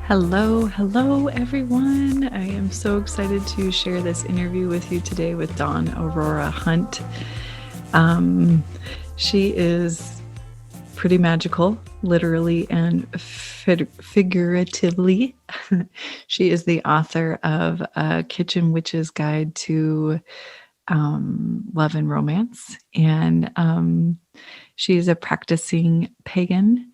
Hello, everyone. I am so excited to share this interview with you today with Aurora Hunt. She is pretty magical, literally and figuratively. She is the author of A Kitchen Witch's Guide to Love and Romance, and she is a practicing pagan.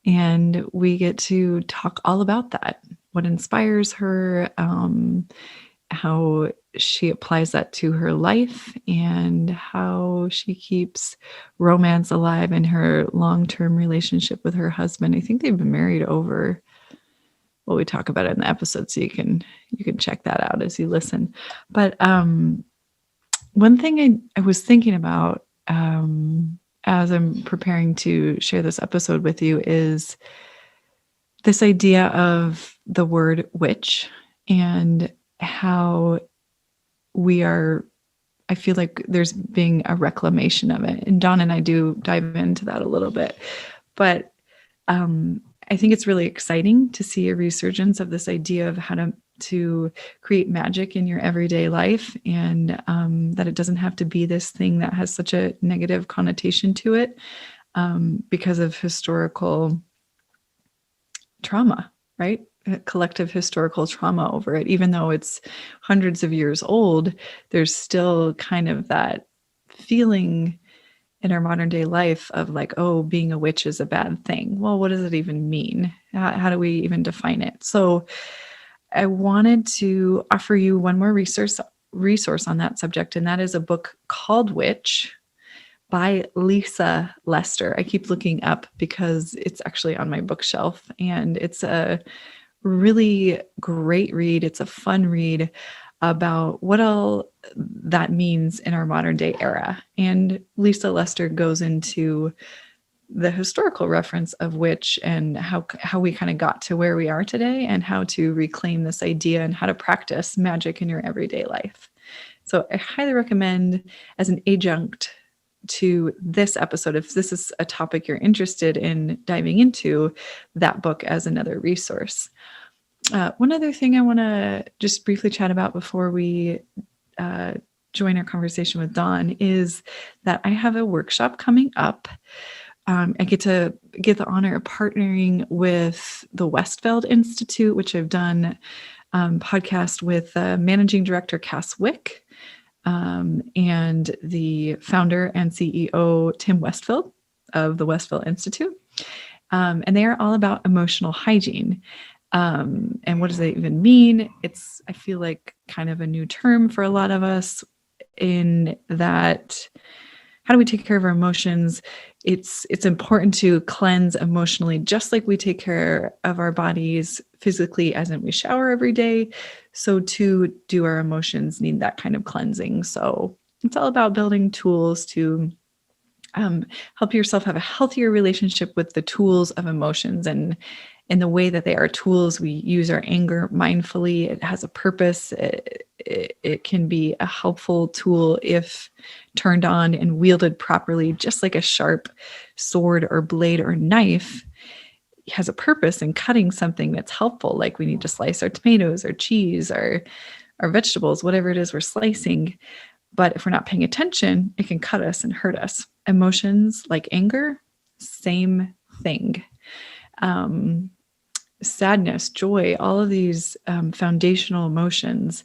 And we get to talk all about that, what inspires her, how she applies that to her life, and how she keeps romance alive in her long-term relationship with her husband. I think they've been married over, well, we talk about it in the episode, so you can check that out as you listen. But one thing I was thinking about as I'm preparing to share this episode with you is this idea of the word witch and how I feel like there's being a reclamation of it. And Dawn and I do dive into that a little bit. But I think it's really exciting to see a resurgence of this idea of how to create magic in your everyday life, and that it doesn't have to be this thing that has such a negative connotation to it because of historical trauma, right? Collective historical trauma over it. Even though it's hundreds of years old, there's still kind of that feeling in our modern day life of like, oh, being a witch is a bad thing. Well, what does it even mean? How do we even define it? So I wanted to offer you one more resource on that subject, and that is a book called Witch by Lisa Lester. I keep looking up because it's actually on my bookshelf, and it's a really great read. It's a fun read about what all that means in our modern day era. And Lisa Lester goes into the historical reference of witch and how we kind of got to where we are today, and how to reclaim this idea and how to practice magic in your everyday life. So I highly recommend, as an adjunct to this episode, if this is a topic you're interested in diving into, that book as another resource. One other thing I want to just briefly chat about before we join our conversation with Dawn is that I have a workshop coming up. I get to get the honor of partnering with the Westfeld Institute, which I've done podcast with Managing Director Cass Wick and the founder and CEO Tim Westfeld of the Westfeld Institute. And they are all about emotional hygiene. And what does that even mean? It's, I feel like, kind of a new term for a lot of us, in that, how do we take care of our emotions? It's important to cleanse emotionally, just like we take care of our bodies physically, as in we shower every day. So too do our emotions need that kind of cleansing. So it's all about building tools to help yourself have a healthier relationship with the tools of emotions, and in the way that they are tools. We use our anger mindfully. It has a purpose. It can be a helpful tool if turned on and wielded properly, just like a sharp sword or blade or knife has a purpose in cutting something that's helpful. Like we need to slice our tomatoes or cheese or our vegetables, whatever it is we're slicing. But if we're not paying attention, it can cut us and hurt us. Emotions like anger, same thing. Sadness, joy, all of these foundational emotions,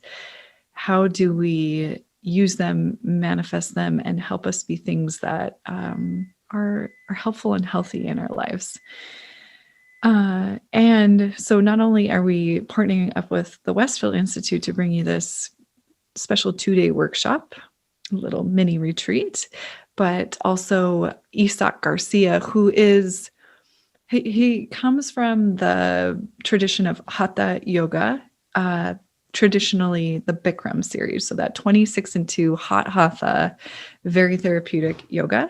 how do we use them, manifest them, and help us be things that are helpful and healthy in our lives? And so not only are we partnering up with the Westfield Institute to bring you this special 2-day workshop, a little mini retreat, but also Isaac Garcia, who is, he comes from the tradition of Hatha Yoga, traditionally the Bikram series. So that 26-2 hot Hatha, very therapeutic yoga.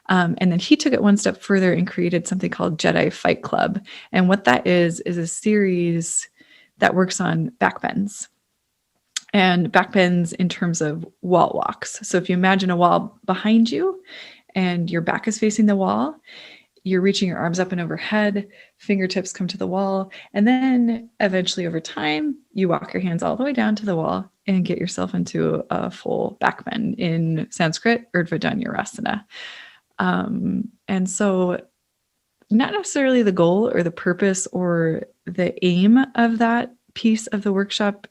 And then he took it one step further and created something called Jedi Fight Club. And what that is a series that works on back bends. And back bends in terms of wall walks. So if you imagine a wall behind you and your back is facing the wall, you're reaching your arms up and overhead, fingertips come to the wall, and then eventually over time, you walk your hands all the way down to the wall and get yourself into a full back bend, in Sanskrit, Urdhva Dhanurasana. And so not necessarily the goal or the purpose or the aim of that piece of the workshop.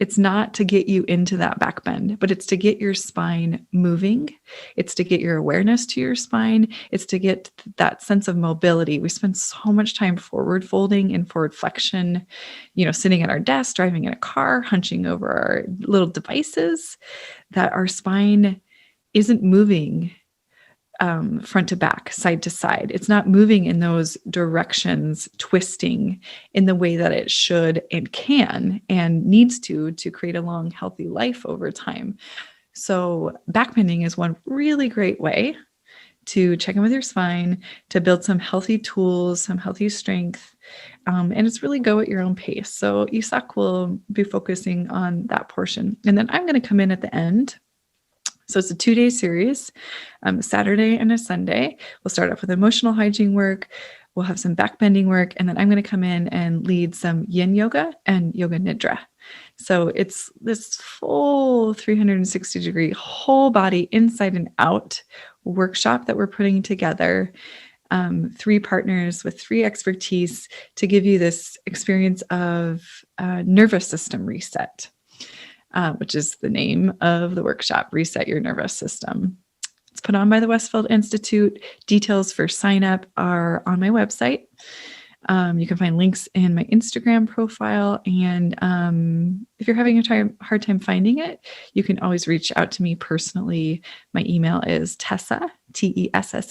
It's not to get you into that back bend, but it's to get your spine moving. It's to get your awareness to your spine. It's to get that sense of mobility. We spend so much time forward folding and forward flexion, sitting at our desk, driving in a car, hunching over our little devices, that our spine isn't moving front to back, side to side. It's not moving in those directions, twisting in the way that it should and can and needs to create a long, healthy life over time. So backbending is one really great way to check in with your spine, to build some healthy tools, some healthy strength. And it's really go at your own pace. So Isak will be focusing on that portion. And then I'm going to come in at the end. So it's a 2-day series, Saturday and a Sunday. We'll start off with emotional hygiene work. We'll have some backbending work. And then I'm going to come in and lead some yin yoga and yoga nidra. So it's this full 360-degree whole body inside and out workshop that we're putting together. 3 partners with 3 expertise to give you this experience of nervous system reset. Which is the name of the workshop, Reset Your Nervous System. It's put on by the Westfield Institute. Details for sign up are on my website. You can find links in my Instagram profile. And if you're having a hard time finding it, you can always reach out to me personally. My email is Tessa, Tessa,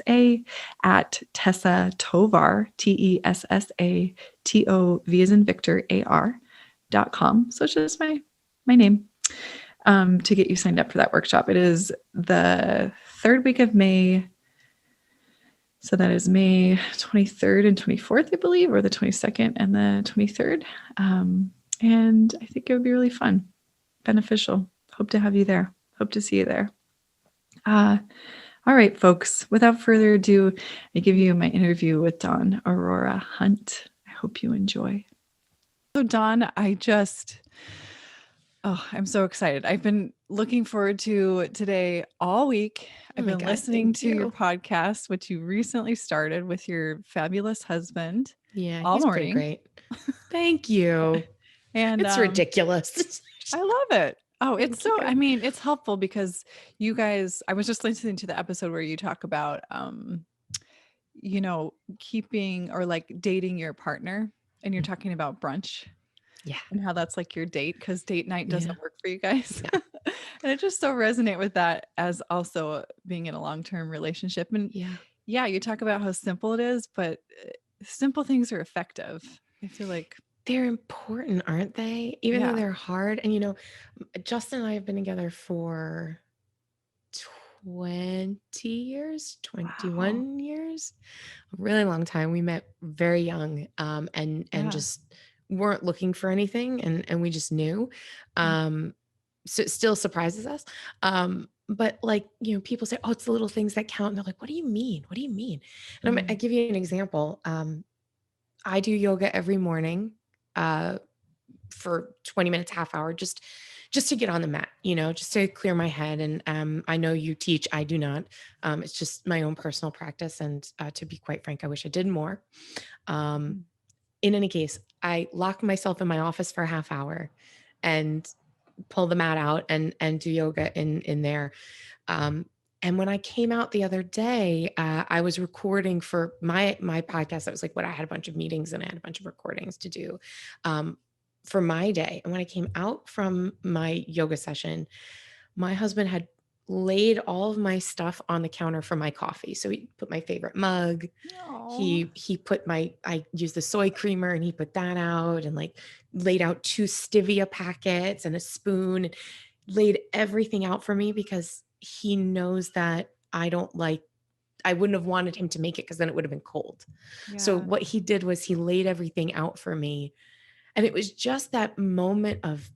at Tessa Tovar, TessaTov as in Victor, AR.com. So it's just my name, to get you signed up for that workshop. It is the 3rd week of May. So that is May 23rd and 24th, I believe, or the 22nd and the 23rd. And I think it would be really fun, beneficial. Hope to have you there. Hope to see you there. All right, folks, without further ado, I give you my interview with Dawn Aurora Hunt. I hope you enjoy. So Dawn, I'm so excited. I've been looking forward to today all week. I've been listening to your podcast, which you recently started with your fabulous husband. Yeah, all he's morning. Pretty great. Thank you. And it's ridiculous. I love it. Oh, it's so, I mean, it's helpful because you guys, I was just listening to the episode where you talk about, keeping or like dating your partner, and you're talking about brunch. Yeah. And how that's like your date, because date night doesn't work for you guys. Yeah. And it just so resonate with that as also being in a long-term relationship. And yeah, you talk about how simple it is, but simple things are effective. I feel like they're important, aren't they? Even though they're hard. And Justin and I have been together for 20 years, 21 years, a really long time. We met very young, and just weren't looking for anything, and we just knew. So it still surprises us. But people say, oh, it's the little things that count. And they're like, what do you mean? What do you mean? And I give you an example. I do yoga every morning for 20 minutes, half hour, just to get on the mat, just to clear my head. And I know you teach, I do not. It's just my own personal practice. And to be quite frank, I wish I did more. In any case, I lock myself in my office for a half hour and pull the mat out and do yoga in there. And when I came out the other day, I was recording for my podcast. That was like what I had a bunch of meetings and I had a bunch of recordings to do for my day. And when I came out from my yoga session, my husband had laid all of my stuff on the counter for my coffee. So he put my favorite mug. Aww. He put I used the soy creamer and he put that out and laid out 2 stevia packets and a spoon, and laid everything out for me because he knows that I wouldn't have wanted him to make it because then it would have been cold. Yeah. So what he did was he laid everything out for me. And it was just that moment of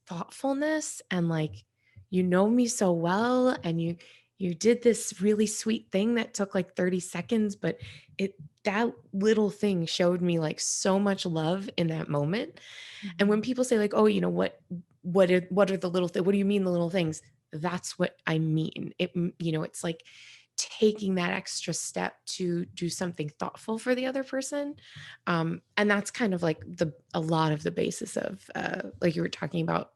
thoughtfulness and you know me so well, and You did this really sweet thing that took like 30 seconds, but that little thing showed me like so much love in that moment. And when Mhm. people say like, oh, what are the little things? What do you mean the little things? That's what I mean. It's like taking that extra step to do something thoughtful for the other person. And that's kind of like a lot of the basis of, like you were talking about,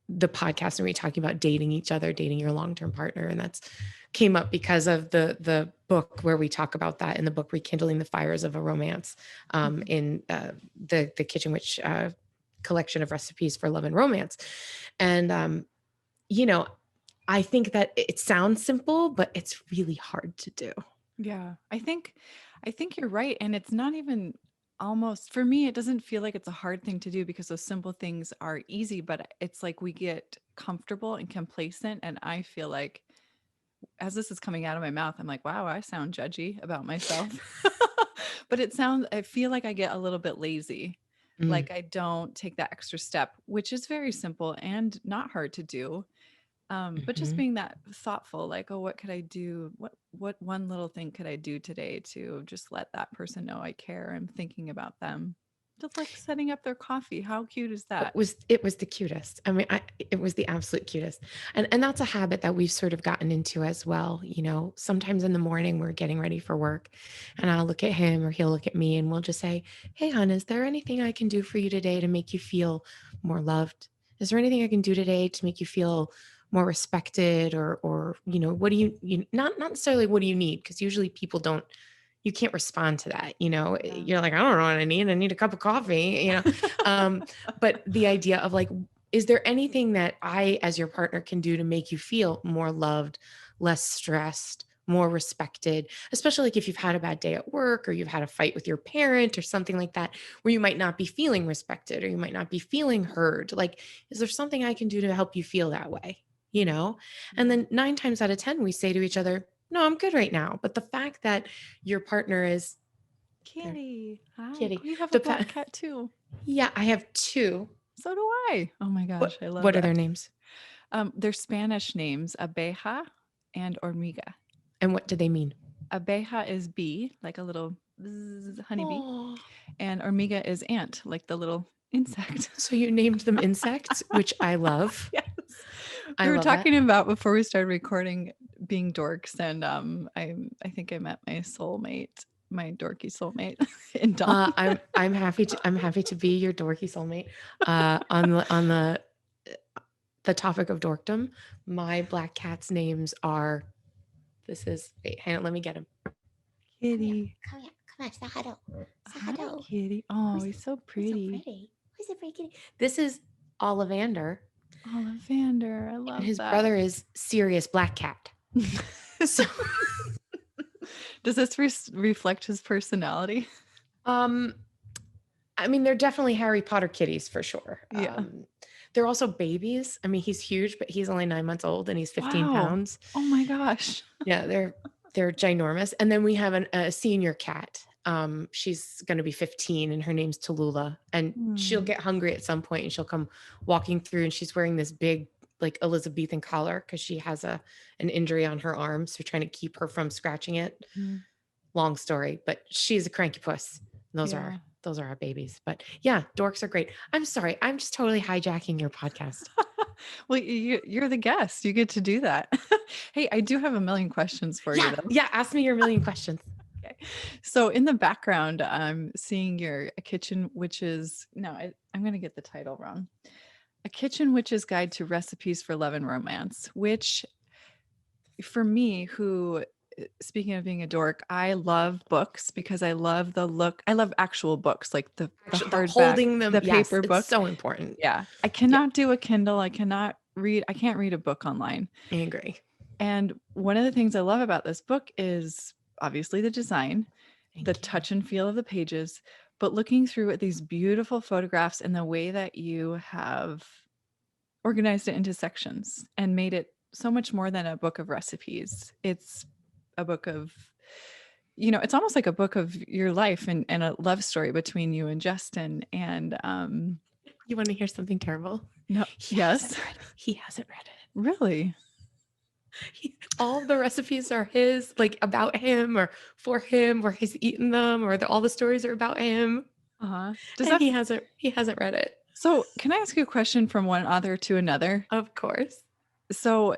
the podcast, and we were talking about dating each other, dating your long-term partner. And that's came up because of the book where we talk about that in the book, Rekindling the Fires of a Romance, Mhm. in the Kitchen Witch collection of recipes for love and romance. And, you know, I think that it sounds simple, but it's really hard to do. Yeah, I think you're right, and it's not even almost for me, it doesn't feel like it's a hard thing to do because those simple things are easy, but it's like we get comfortable and complacent, and I feel like as this is coming out of my mouth, I'm like, wow, I sound judgy about myself. But I feel like I get a little bit lazy. Mm, Like I don't take that extra step, which is very simple and not hard to do. But just mhm. being that thoughtful, like, oh, what could I do? What one little thing could I do today to just let that person know I care? I'm thinking about them. Just like setting up their coffee. How cute is It that? was it was the cutest. I mean, it was the absolute cutest. And that's a habit that we've sort of gotten into as well. Sometimes in the morning we're getting ready for work, and I'll look at him or he'll look at me, and we'll just say, "Hey, hon, is there anything I can do for you today to make you feel more loved? Is there anything I can do today to make you feel more respected, or what do you not necessarily what do you need, because usually people don't you can't respond to that. Yeah. You're like, I don't know what I need. I need a cup of coffee. Um, but the idea of like, is there anything that I, as your partner, can do to make you feel more loved, less stressed, more respected, especially like if you've had a bad day at work or you've had a fight with your parent or something like that, where you might not be feeling respected or you might not be feeling heard. Like, is there something I can do to help you feel that way? You Mm. know? And Yeah. then 9 times out of 10, we say to each other, no, I'm good right now. But the fact that your partner is there, Kitty. Hi. Oh, kitty, you have a the black fact, cat too. yeah, I have two. So do I. Oh my gosh, I love What are their that. names? They're Spanish names, abeja and hormiga. And what do they mean? Abeja is bee, like a little honeybee, Oh, and hormiga is ant, like the little insect. so you named them insects, which I love. Yes. I We were love that. talking about before we started recording being dorks, and I think I met my soulmate, my dorky soulmate in Dawn. I'm happy to be your dorky soulmate. On the topic of dorkdom, my black cat's names are. This is wait, hang on, let me get him. Come here, Kitty. come here, come here, say hello, say Hi, hello. Kitty. Oh, Who's he's so who's so pretty. pretty? Who's so pretty? This is Ollivander, Ollivander. I and love his that. brother is Sirius Black Cat. So, Does this reflect his personality? um, I mean, they're definitely Harry Potter kitties for sure. Yeah. They're also babies. I mean, he's huge, but he's only 9 months old and he's 15 Wow. pounds. Oh my gosh. Yeah, they're ginormous. And then we have a senior cat. She's going to be 15 and her name's Tallulah. And she'll Hmm. get hungry at some point and she'll come walking through, and she's wearing this big like Elizabethan collar because she has an injury on her arm. So we're trying to keep her from scratching it. Mhm. Long story, but she's a cranky puss. Those are Yeah. those are our babies. But yeah, dorks are great. I'm sorry. I'm just totally hijacking your podcast. Well, you're the guest. You get to do that. Hey, I do have a million questions for you Yeah, though. yeah. Ask me your million questions. Okay. So in the background, I'm seeing your A Kitchen Witch's. No, I'm going to get the title wrong. A Kitchen Witch's Guide to Recipes for Love and Romance, which for me, who speaking of being a dork, I love books because I love the look. I love actual books, like the Actually, the hardback, holding them, the yes, paper it's book. so important. Yeah. I Yeah, cannot do a Kindle. I can't read a book online. I agree. And one of the things I love about this book is obviously the design, the Thank you. touch and feel of the pages, but looking through at these beautiful photographs and the way that you have organized it into sections and made it so much more than a book of recipes. It's a book of, it's almost like a book of your life and a love story between you and Justin. And You want to hear something terrible? no, He hasn't yes, read it. He hasn't read it. really. All of the recipes are his, like about him or for him, or he's eaten them, or all the stories are about him, Uh-huh. Does and that he hasn't read it. so can I ask you a question from one author to another? Of course. So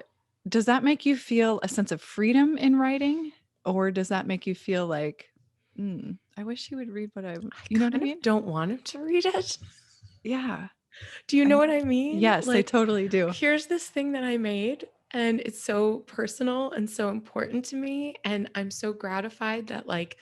does that make you feel a sense of freedom in writing? Or does that make you feel like, I wish you would read what I you know what I kind of mean? don't want him to read it. Yeah. Do you I know think what I mean? yes, I Like, totally do. here's this thing that I made, and it's so personal and so important to me, and I'm so gratified that, like,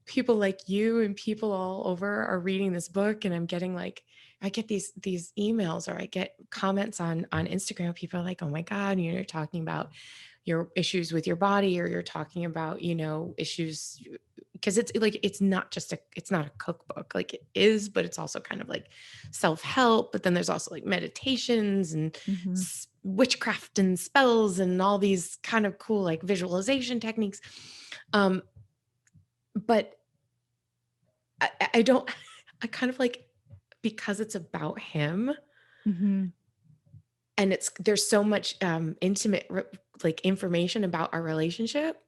people like you and people all over are reading this book, and I'm getting, like, I get these emails, or I get comments on Instagram. People are like, "Oh my God, you're talking about your issues with your body, or you're talking about, issues," because it's like, it's not a cookbook. Like, it is, but it's also kind of like self-help, but then there's also like meditations and Mhm. witchcraft and spells and all these kind of cool like visualization techniques. Um, but I don't, I kind of like, because it's about him, Mhm. and there's so much intimate like information about our relationship.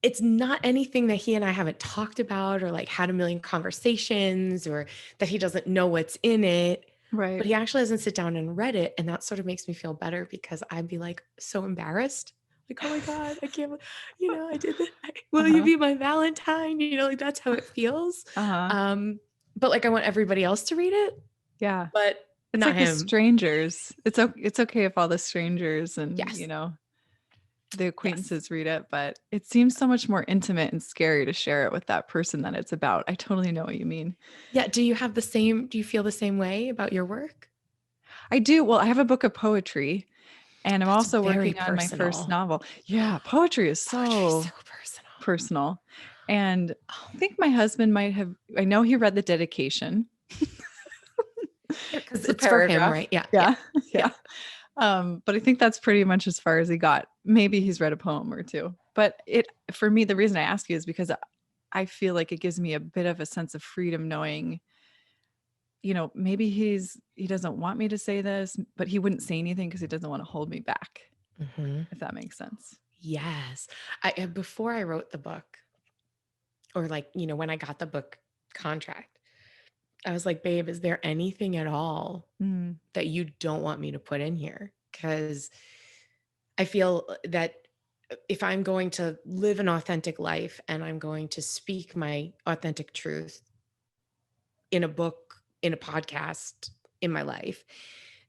It's not anything that he and I haven't talked about, or like had a million conversations, or that he doesn't know what's in it, but Right. he actually hasn't sit down and read it. And that sort of makes me feel better, because I'd be like so embarrassed. Like, oh my God, I can't, I did this. Will you Uh-huh. be my Valentine? Like, that's how it feels. Uh-huh. Um, but like, I want everybody else to read it, Yeah. but It's not like the him. strangers. It's okay if all the strangers and, Yes. the Yes. acquaintances read it, but it seems so much more intimate and scary to share it with that person that it's about. I totally know what you mean. Yeah. Do you feel the same way about your work? I do. Well, I have a book of poetry and I'm That's also very working on my first personal. novel. Yeah, poetry is Poetry is so so personal. personal. And Oh, I think my husband might have, I know he read the dedication. yeah, because It's a it's for him, paragraph. right? Yeah, yeah, Yeah. yeah. Yeah. But I think that's pretty much as far as he got. Maybe he's read a poem or two. But for me, the reason I ask you is because I feel like it gives me a bit of a sense of freedom knowing, maybe he doesn't want me to say this, but he wouldn't say anything because he doesn't want to hold me back, Mhm. if that makes sense. Yes. Before I wrote the book, or like, when I got the book contract, I was like, "Babe, is there anything at all Mm, that you don't want me to put in here?" Because I feel that if I'm going to live an authentic life, and I'm going to speak my authentic truth in a book, in a podcast, in my life,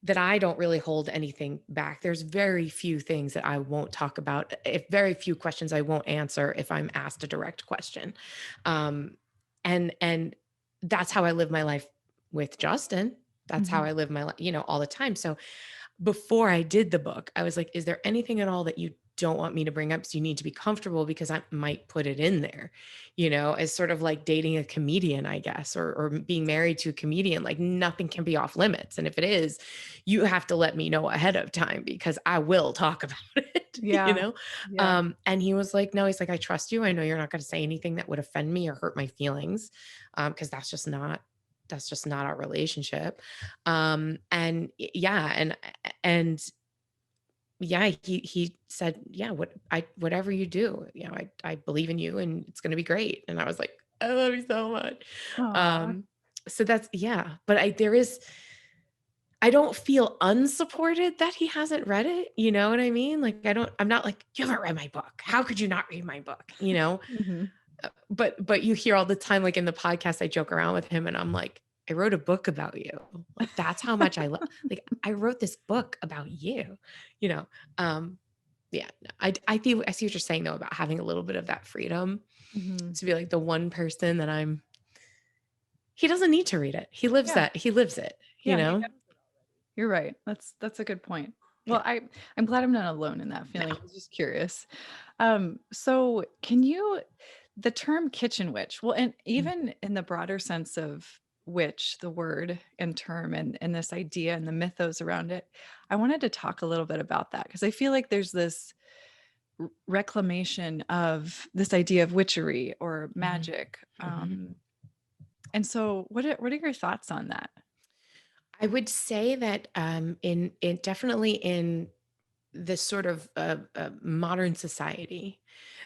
that I don't really hold anything back. There's very few things that I won't talk about, if very few questions I won't answer if I'm asked a direct question. Um, and that's how I live my life with Justin. That's how mhm. I live my life, all the time. So before I did the book, I was like, is there anything at all that you don't want me to bring up? So you need to be comfortable, because I might put it in there, as sort of like dating a comedian, I guess, or being married to a comedian. Like, nothing can be off limits. And if it is, you have to let me know ahead of time, because I will talk about it, Yeah. Yeah. And he was like, no, he's like, I trust you. I know you're not going to say anything that would offend me or hurt my feelings. Because that's just not our relationship. Yeah, and yeah, he said, yeah, whatever you do, I believe in you, and it's going to be great. And I was like, I love you so much. Aw. So that's, yeah, but I don't feel unsupported that he hasn't read it. You know what I mean? Like, I'm not like, you haven't read my book. How could you not read my book? Mhm. But you hear all the time, like in the podcast, I joke around with him, and I'm like, I wrote a book about you. Like, that's how much I love. Like, I wrote this book about you. You know, um, yeah. No, I see what you're saying though, about having a little bit of that freedom Mhm. to be like the one person that I'm. He doesn't need to read it. He lives Yeah. that. He lives it. You Yeah, he know. knows it already. You're right. That's a good point. Yeah. Well, I'm glad I'm not alone in that No. feeling. I was just curious. So can you the term kitchen witch, well, and Mm. even in the broader sense of witch, the word and term and this idea and the mythos around it, I wanted to talk a little bit about that because I feel like there's this reclamation of this idea of witchery or Mhm. magic. Mhm. And so what are your thoughts on that? I would say that in definitely in this sort of modern society,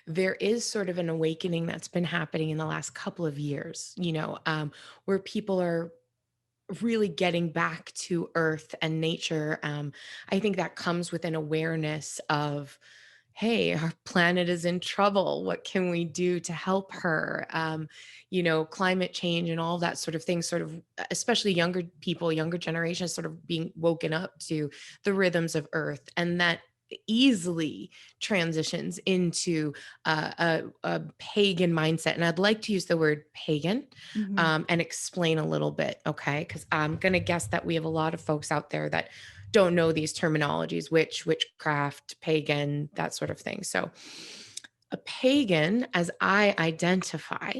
there is sort of an awakening that's been happening in the last couple of years, where people are really getting back to earth and nature. I think that comes with an awareness of, hey, our planet is in trouble. What can we do to help her? Climate change and all that sort of thing, sort of, especially younger people, younger generations, sort of being woken up to the rhythms of earth. And that easily transitions into a pagan mindset. And I'd like to use the word pagan and explain a little bit, okay? Because I'm going to guess that we have a lot of folks out there that don't know these terminologies, witchcraft, pagan, that sort of thing. So a pagan, as I identify,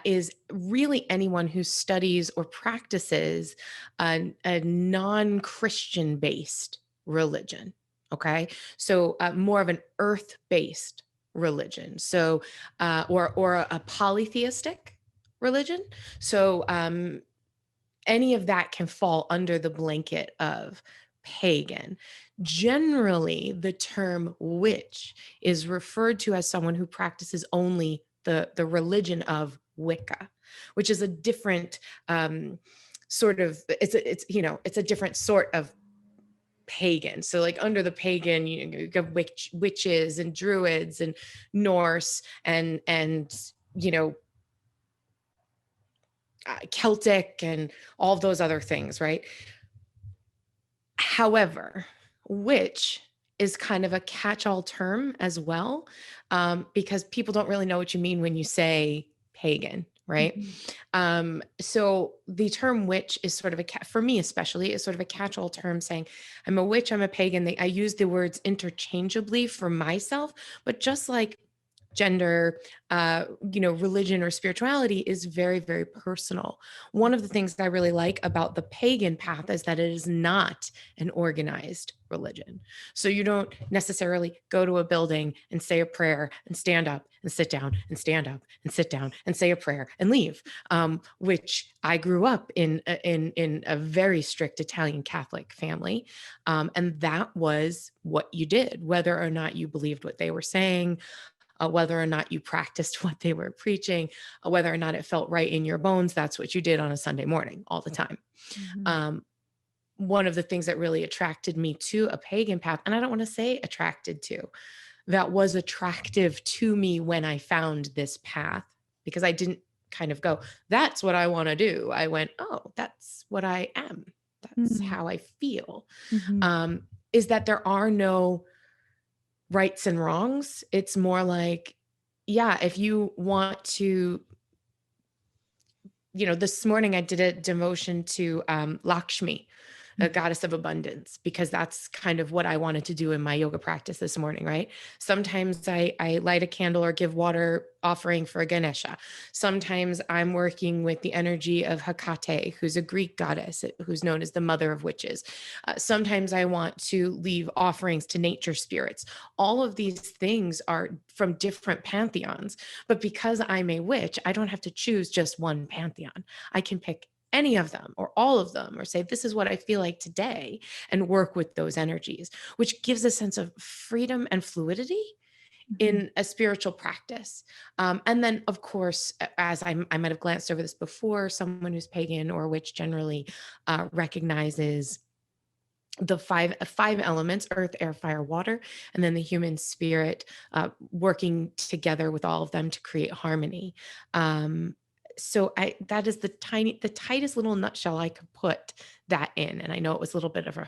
is really anyone who studies or practices a non-Christian based religion. Okay, so more of an earth-based religion. So, or a polytheistic religion. So, any of that can fall under the blanket of pagan. Generally, the term witch is referred to as someone who practices only the religion of Wicca, which is a different sort of, it's a different sort of pagan. So like under the pagan, you have witches and druids and Norse and Celtic and all those other things, right? However, witch is kind of a catch-all term as well, because people don't really know what you mean when you say pagan, right? So the term witch is sort of for me especially, is sort of a catch-all term saying, I'm a witch, I'm a pagan. I use the words interchangeably for myself, but just like gender, religion or spirituality is very, very personal. One of the things that I really like about the pagan path is that it is not an organized religion. So you don't necessarily go to a building and say a prayer and stand up and sit down and stand up and sit down and say a prayer and leave, which I grew up in a very strict Italian Catholic family. And that was what you did, whether or not you believed what they were saying, whether or not you practiced what they were preaching, whether or not it felt right in your bones. That's what you did on a Sunday morning all the time. One of the things that really attracted me to a pagan path, and I don't want to say attracted to, that was attractive to me when I found this path, because I didn't kind of go, that's what I want to do. I went, oh, that's what I am. That's how I feel. Is that there are no rights and wrongs. It's more like, yeah, if you want to, this morning I did a devotion to Lakshmi, a goddess of abundance, because that's kind of what I wanted to do in my yoga practice this morning, right? Sometimes I light a candle or give water offering for Ganesha. Sometimes I'm working with the energy of Hecate, who's a Greek goddess, who's known as the mother of witches. Sometimes I want to leave offerings to nature spirits. All of these things are from different pantheons, but because I'm a witch, I don't have to choose just one pantheon. I can pick any of them or all of them, or say, this is what I feel like today, and work with those energies, which gives a sense of freedom and fluidity in a spiritual practice. And then, of course, as I might have glanced over this before, someone who's pagan or witch generally recognizes the five elements: earth, air, fire, water, and then the human spirit, working together with all of them to create harmony. So that is the tightest little nutshell I could put that in. And I know it was a little bit of a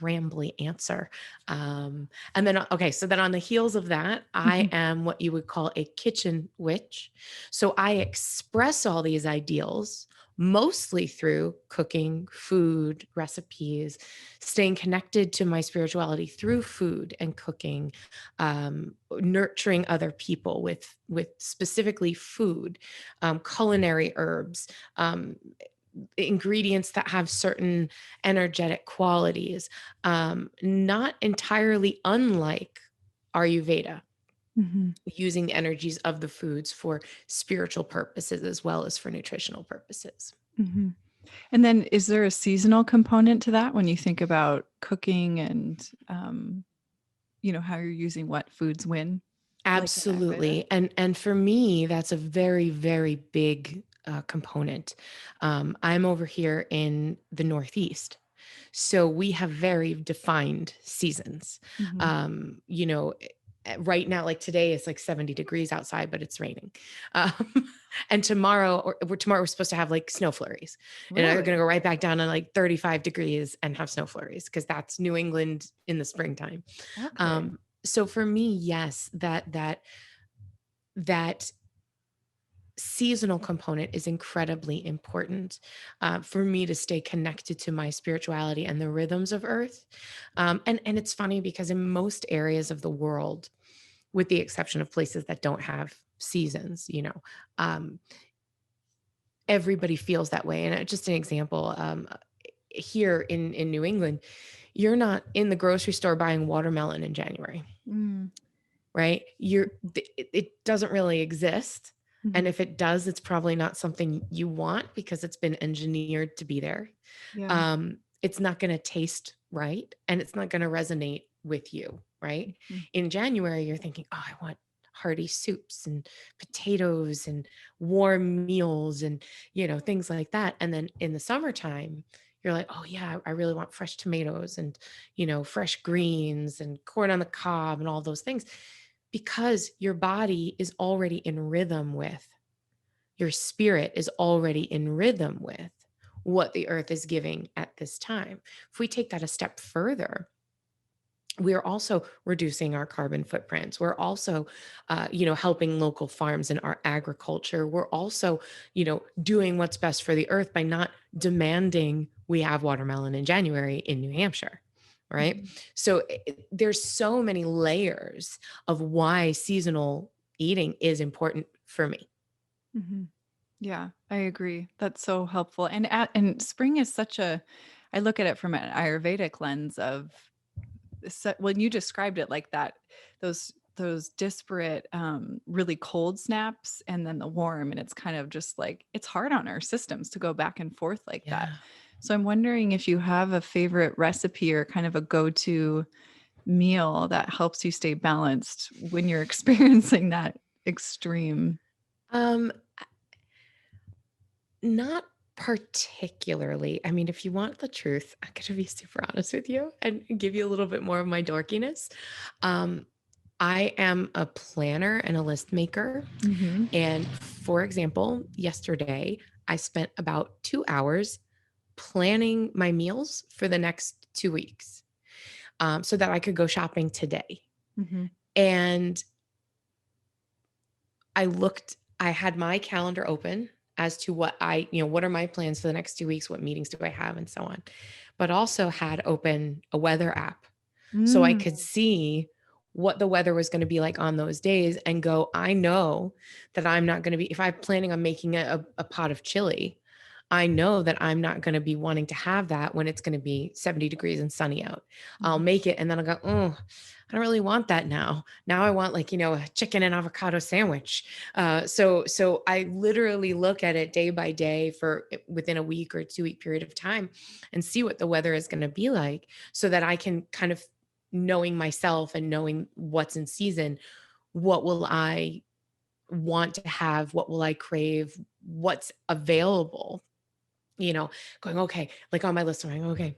rambly answer. And then, okay, so then on the heels of that, I am what you would call a kitchen witch. So I express all these ideals mostly through cooking, food, recipes, staying connected to my spirituality through food and cooking, nurturing other people with specifically food, culinary herbs, ingredients that have certain energetic qualities, not entirely unlike Ayurveda, using the energies of the foods for spiritual purposes as well as for nutritional purposes. And then is there a seasonal component to that when you think about cooking and how you're using what foods when, like in Ayurveda? Absolutely. And for me, that's a very, very big component. I'm over here in the Northeast. So we have very defined seasons. Hmm. Right now, like today, it's like 70 degrees outside, but it's raining. Um, and tomorrow we're supposed to have like snow flurries, and they're going to Really? go right back down to like 35 degrees and have snow flurries because that's New England in the springtime. Okay. So for me, yes, that seasonal component is incredibly important for me to stay connected to my spirituality and the rhythms of earth. And it's funny because in most areas of the world, with the exception of places that don't have seasons, um, everybody feels that way. And just an example, here in New England, you're not in the grocery store buying watermelon in January, Mm. right? It doesn't really exist. And Hmm. if it does, it's probably not something you want because it's been engineered to be there. Yeah. It's not going to taste right and it's not going to resonate with you, right? Mm. In January, you're thinking, oh, I want hearty soups and potatoes and warm meals and, things like that. And then in the summertime, you're like, oh, yeah, I really want fresh tomatoes and, fresh greens and corn on the cob and all those things because your body is already in rhythm with, your spirit is already in rhythm with what the earth is giving at this time. If we take that a step further, we are also reducing our carbon footprints. We're also, helping local farms and our agriculture. We're also, doing what's best for the earth by not demanding we have watermelon in January in New Hampshire. Right. Mhm. So there's so many layers of why seasonal eating is important for me. Mhm. Yeah, I agree. That's so helpful. And spring is such a I look at it from an Ayurvedic lens of when you described it like that, those disparate really cold snaps and then the warm, and it's kind of just like it's hard on our systems to go back and forth like that. Yeah. So I'm wondering if you have a favorite recipe or kind of a go-to meal that helps you stay balanced when you're experiencing that extreme. Um, Not particularly. I mean, if you want the truth, I'm going to be super honest with you and give you a little bit more of my dorkiness. Um, I am a planner and a list maker. Mhm. And for example, yesterday, I spent about 2 hours planning my meals for the next 2 weeks so that I could go shopping today. Mhm. And I had my calendar open as to what are my plans for the next 2 weeks? What meetings do I have and so on, but also had open a weather app so I Mm. could see what the weather was going to be like on those days and go, I know that I'm not going to be, if I'm planning on making a pot of chili, I know that I'm not going to be wanting to have that when it's going to be 70 degrees and sunny out. I'll Mhm. make it and then I'll go, oh, I don't really want that now. Now I want like, a chicken and avocado sandwich. So I literally look at it day by day for within a week or 2 week period of time and see what the weather is going to be like so that I can kind of knowing myself and knowing what's in season, what will I want to have? What will I crave? What's available? Going, okay, like on my list, I'm going, okay,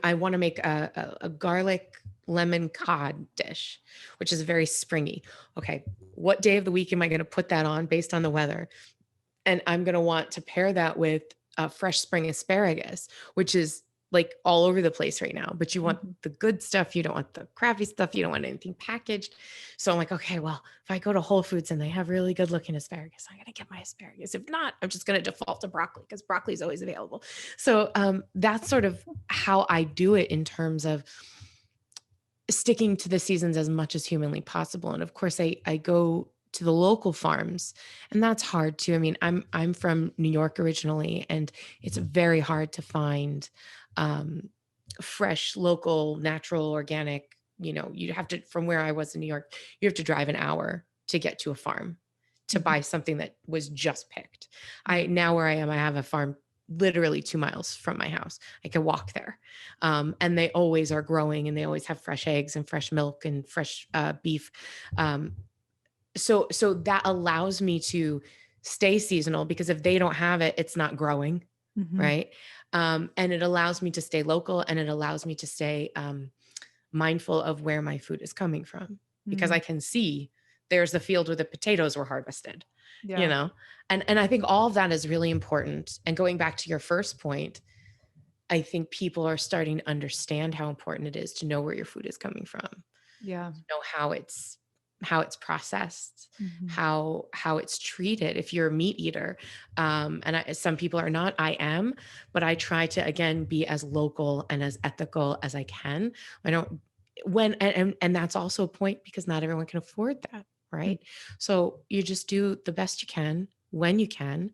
I want to make a garlic lemon cod dish, which is very springy. Okay, what day of the week am I going to put that on based on the weather? And I'm going to want to pair that with fresh spring asparagus, which is like all over the place right now. But you want Mhm. the good stuff. You don't want the crappy stuff. You don't want anything packaged. So I'm like, okay, well, if I go to Whole Foods and they have really good looking asparagus, I'm going to get my asparagus. If not, I'm just going to default to broccoli because broccoli is always available. So that's sort of how I do it in terms of sticking to the seasons as much as humanly possible. And of course, I go to the local farms, and that's hard too. I mean, I'm from New York originally, and it's very hard to find um, fresh, local, natural, organic. You have to from where I was in New York, you have to drive an hour to get to a farm to Mhm. buy something that was just picked. I Mhm. now where I am, I have a farm literally 2 miles from my house. I can walk there. And they always are growing, and they always have fresh eggs and fresh milk and fresh beef. Um, so that allows me to stay seasonal, because if they don't have it, it's not growing. Mm-hmm. Right. And it allows me to stay local, and it allows me to stay mindful of where my food is coming from, because Mm. I can see there's the field where the potatoes were harvested, you Yeah. know? And I think all of that is really important. And going back to your first point, I think people are starting to understand how important it is to know where your food is coming from, Yeah. know how it's processed, Mm-hmm. how it's treated. If you're a meat eater, some people are not, I am, but I try to, again, be as local and as ethical as I can. I don't when and that's also a point, because not everyone can afford that, right? So you just do the best you can when you can.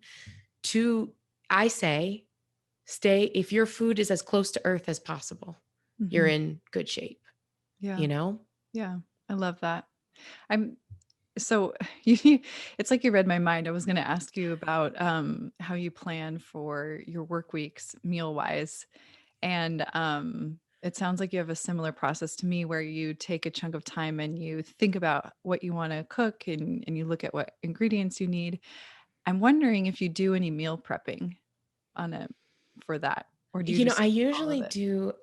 To I say, stay, if your food is as close to earth as possible, you're Mm-hmm. in good shape, Yeah. you know? Yeah. I love that. I'm so you it's like you read my mind. I was going to ask you about how you plan for your work weeks meal wise. And it sounds like you have a similar process to me where you take a chunk of time and you think about what you want to cook and you look at what ingredients you need. I'm wondering if you do any meal prepping on it for that, or do you I just all of usually it? do.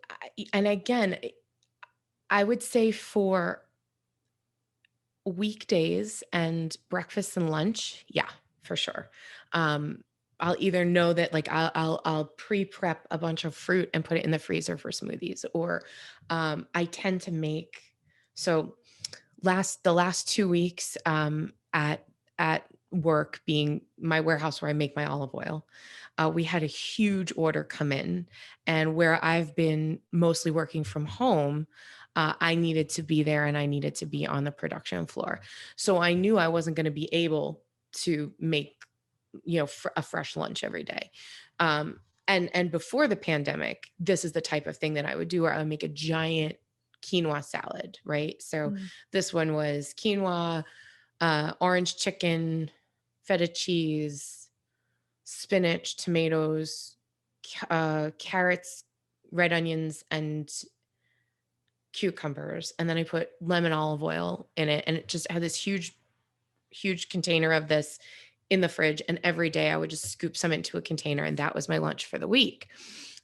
And again, I would say for weekdays and breakfast and lunch, yeah, for sure. Um, I'll either know that, like, I'll pre-prep a bunch of fruit and put it in the freezer for smoothies, or I tend to make, so the last 2 weeks, at work, being my warehouse where I make my olive oil, we had a huge order come in, and where I've been mostly working from home, I needed to be there, and I needed to be on the production floor. So I knew I wasn't going to be able to make, a fresh lunch every day. And before the pandemic, this is the type of thing that I would do, where I would make a giant quinoa salad, right? So Mm. this one was quinoa, orange chicken, feta cheese, spinach, tomatoes, carrots, red onions, and cucumbers. And then I put lemon olive oil in it. And it just had this huge, huge container of this in the fridge. And every day I would just scoop some into a container. And that was my lunch for the week.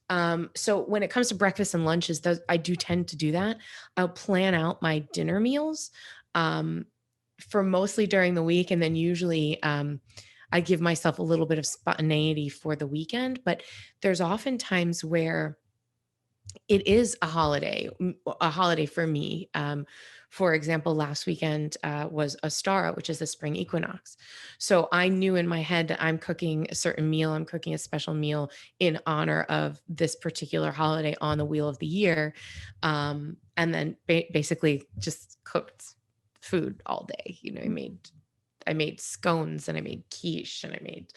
So when it comes to breakfast and lunches, I do tend to do that. I'll plan out my dinner meals um, for mostly during the week. And then usually I give myself a little bit of spontaneity for the weekend. But there's often times where it is a holiday for me. For example, last weekend was Ostara, which is the spring equinox. So I knew in my head that I'm cooking a certain meal, I'm cooking a special meal in honor of this particular holiday on the wheel of the year. And then basically just cooked food all day. I made scones, and I made quiche, and I made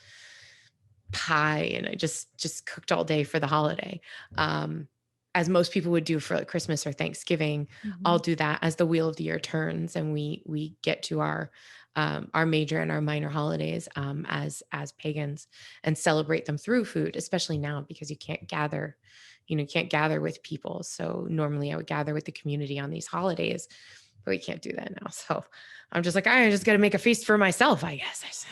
pie, and I just cooked all day for the holiday. Um, as most people would do for, like, Christmas or Thanksgiving, I'll Mhm. do that as the wheel of the year turns, and we get to our major and our minor holidays as pagans, and celebrate them through food, especially now, because you can't gather with people. So normally I would gather with the community on these holidays, but we can't do that now. So I'm just like, I just got to make a feast for myself, I guess.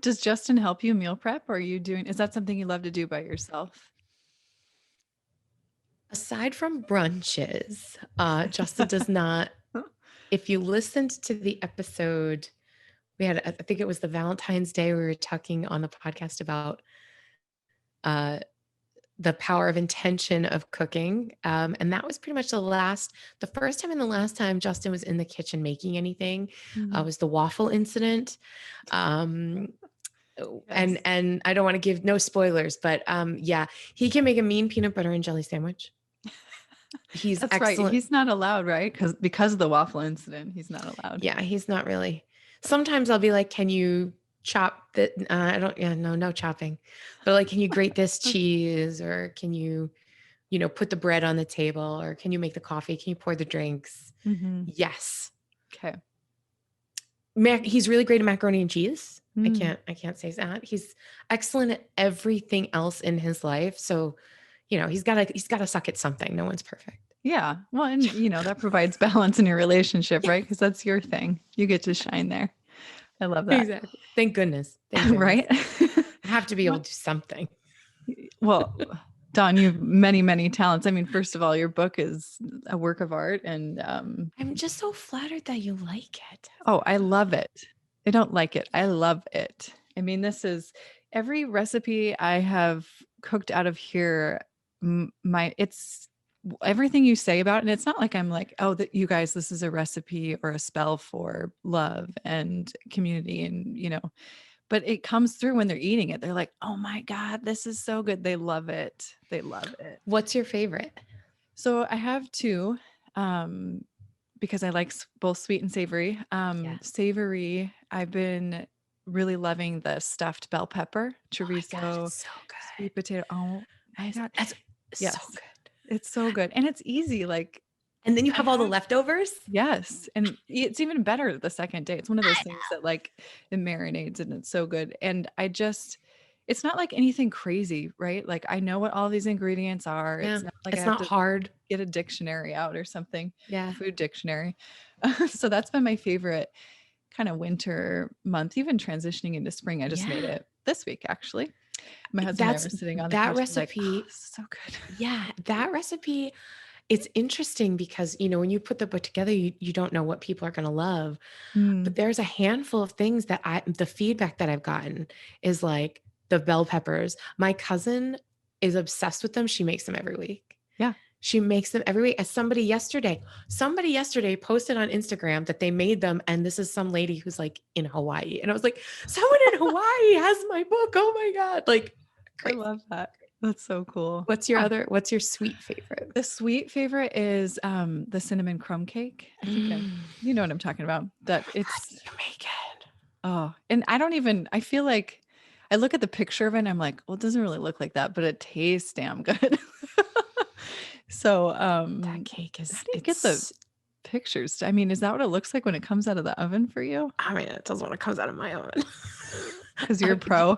Does Justin help you meal prep? Or are you doing, is that something you love to do by yourself? Aside from brunches, Justin does not. If you listened to the episode, I think it was the Valentine's Day, we were talking on the podcast about uh, the power of intention of cooking. And that was pretty much the first time and the last time Justin was in the kitchen making anything, Mm. was the waffle incident. Um, and Yes. and I don't want to give no spoilers, but yeah, he can make a mean peanut butter and jelly sandwich. He's That's right. excellent. He's not allowed, right? Because of the waffle incident, he's not allowed. Yeah, he's not really. Sometimes I'll be like, "Can you chop that?" I don't. Yeah, no chopping. But, like, can you grate this cheese, or can you, put the bread on the table, or can you make the coffee? Can you pour the drinks? Hmm. Yes. Okay. He's really great at macaroni and cheese. Mm. I can't say that. He's excellent at everything else in his life. So, he's gotta suck at something. No one's perfect. Yeah. Well, and that provides balance in your relationship, right? Because that's your thing. You get to shine there. I love that. Exactly. Thank goodness. Thank Right? goodness. I have to be able What? to do something. Well, Dawn, you have many, many talents. I mean, first of all, your book is a work of art, and I'm just so flattered that you like it. oh, I love it. I don't like it. I love it. I mean, this is every recipe I have cooked out of here. It's everything you say about it. And it's not like I'm like, oh, that you guys, this is a recipe or a spell for love and community, and but it comes through when they're eating it. They're like, oh my God, this is so good. They love it. They love it. What's your favorite? So I have two. Um, because I like both sweet and savory. Yes. Savory, I've been really loving the stuffed bell pepper, Oh my God, chorizo, it's so good. sweet potato. Oh my God. That's so Yes, good. it's so good. And it's easy. Like And then you I have all the have, leftovers. yes. And it's even better the second day. It's one of those things that like it marinades and it's so good. And it's not like anything crazy, right? Like I know what all these ingredients are. Yeah. It's not like I It's have not to hard. get a dictionary out or something, a Yeah. food dictionary. So that's been my favorite kind of winter month, even transitioning into spring. I just made Yeah. it this week, actually. My husband and I That's were sitting on the that couch. We're like, oh, recipe. this is so good. Yeah. That recipe, it's interesting because, when you put the book together, you don't know what people are going to love. But Mm, there's a handful of things that the feedback that I've gotten is like the bell peppers. My cousin is obsessed with them. She makes them every week. yeah, She makes them every week. As somebody yesterday posted on Instagram that they made them. And this is some lady who's like in Hawaii. And I was like, someone in Hawaii has my book. Oh my God. Like I crazy. love that. That's so cool. What's your sweet favorite? The sweet favorite is the cinnamon crumb cake. I think you know what I'm talking about. That How do it's you make it? oh, and I feel like I look at the picture of it and I'm like, well, it doesn't really look like that, but it tastes damn good. So, That cake how is do you get the it's pictures? I mean, is that what it looks like when it comes out of the oven for you? I mean, it does when it comes out of my oven. Because you're a pro.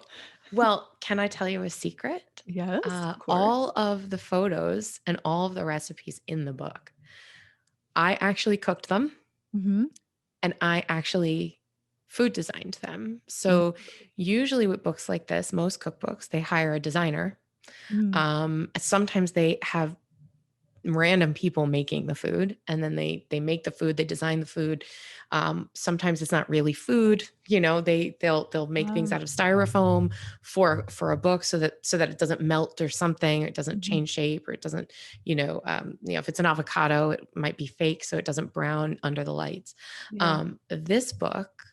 Well, can I tell you a secret? Yes, of course. All of the photos and all of the recipes in the book, I actually cooked them Mhm. and I actually food designed them. So usually with books like this, most cookbooks, they hire a designer. Mm. Sometimes they have random people making the food and then they make the food, they design the food. Sometimes it's not really food, they'll make things Ah, out of styrofoam for a book so that it doesn't melt or something, it doesn't mhm. change shape, or it doesn't, if it's an avocado it might be fake so it doesn't brown under the lights. Yeah. This book,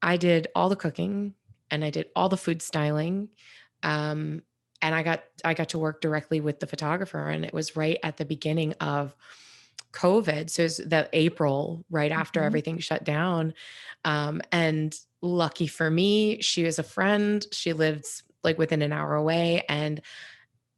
I did all the cooking and I did all the food styling. Um, and I got to work directly with the photographer, and it was right at the beginning of COVID. So it's the April, right after Mhm. everything shut down. And lucky for me, she was a friend. She lives like within an hour away. And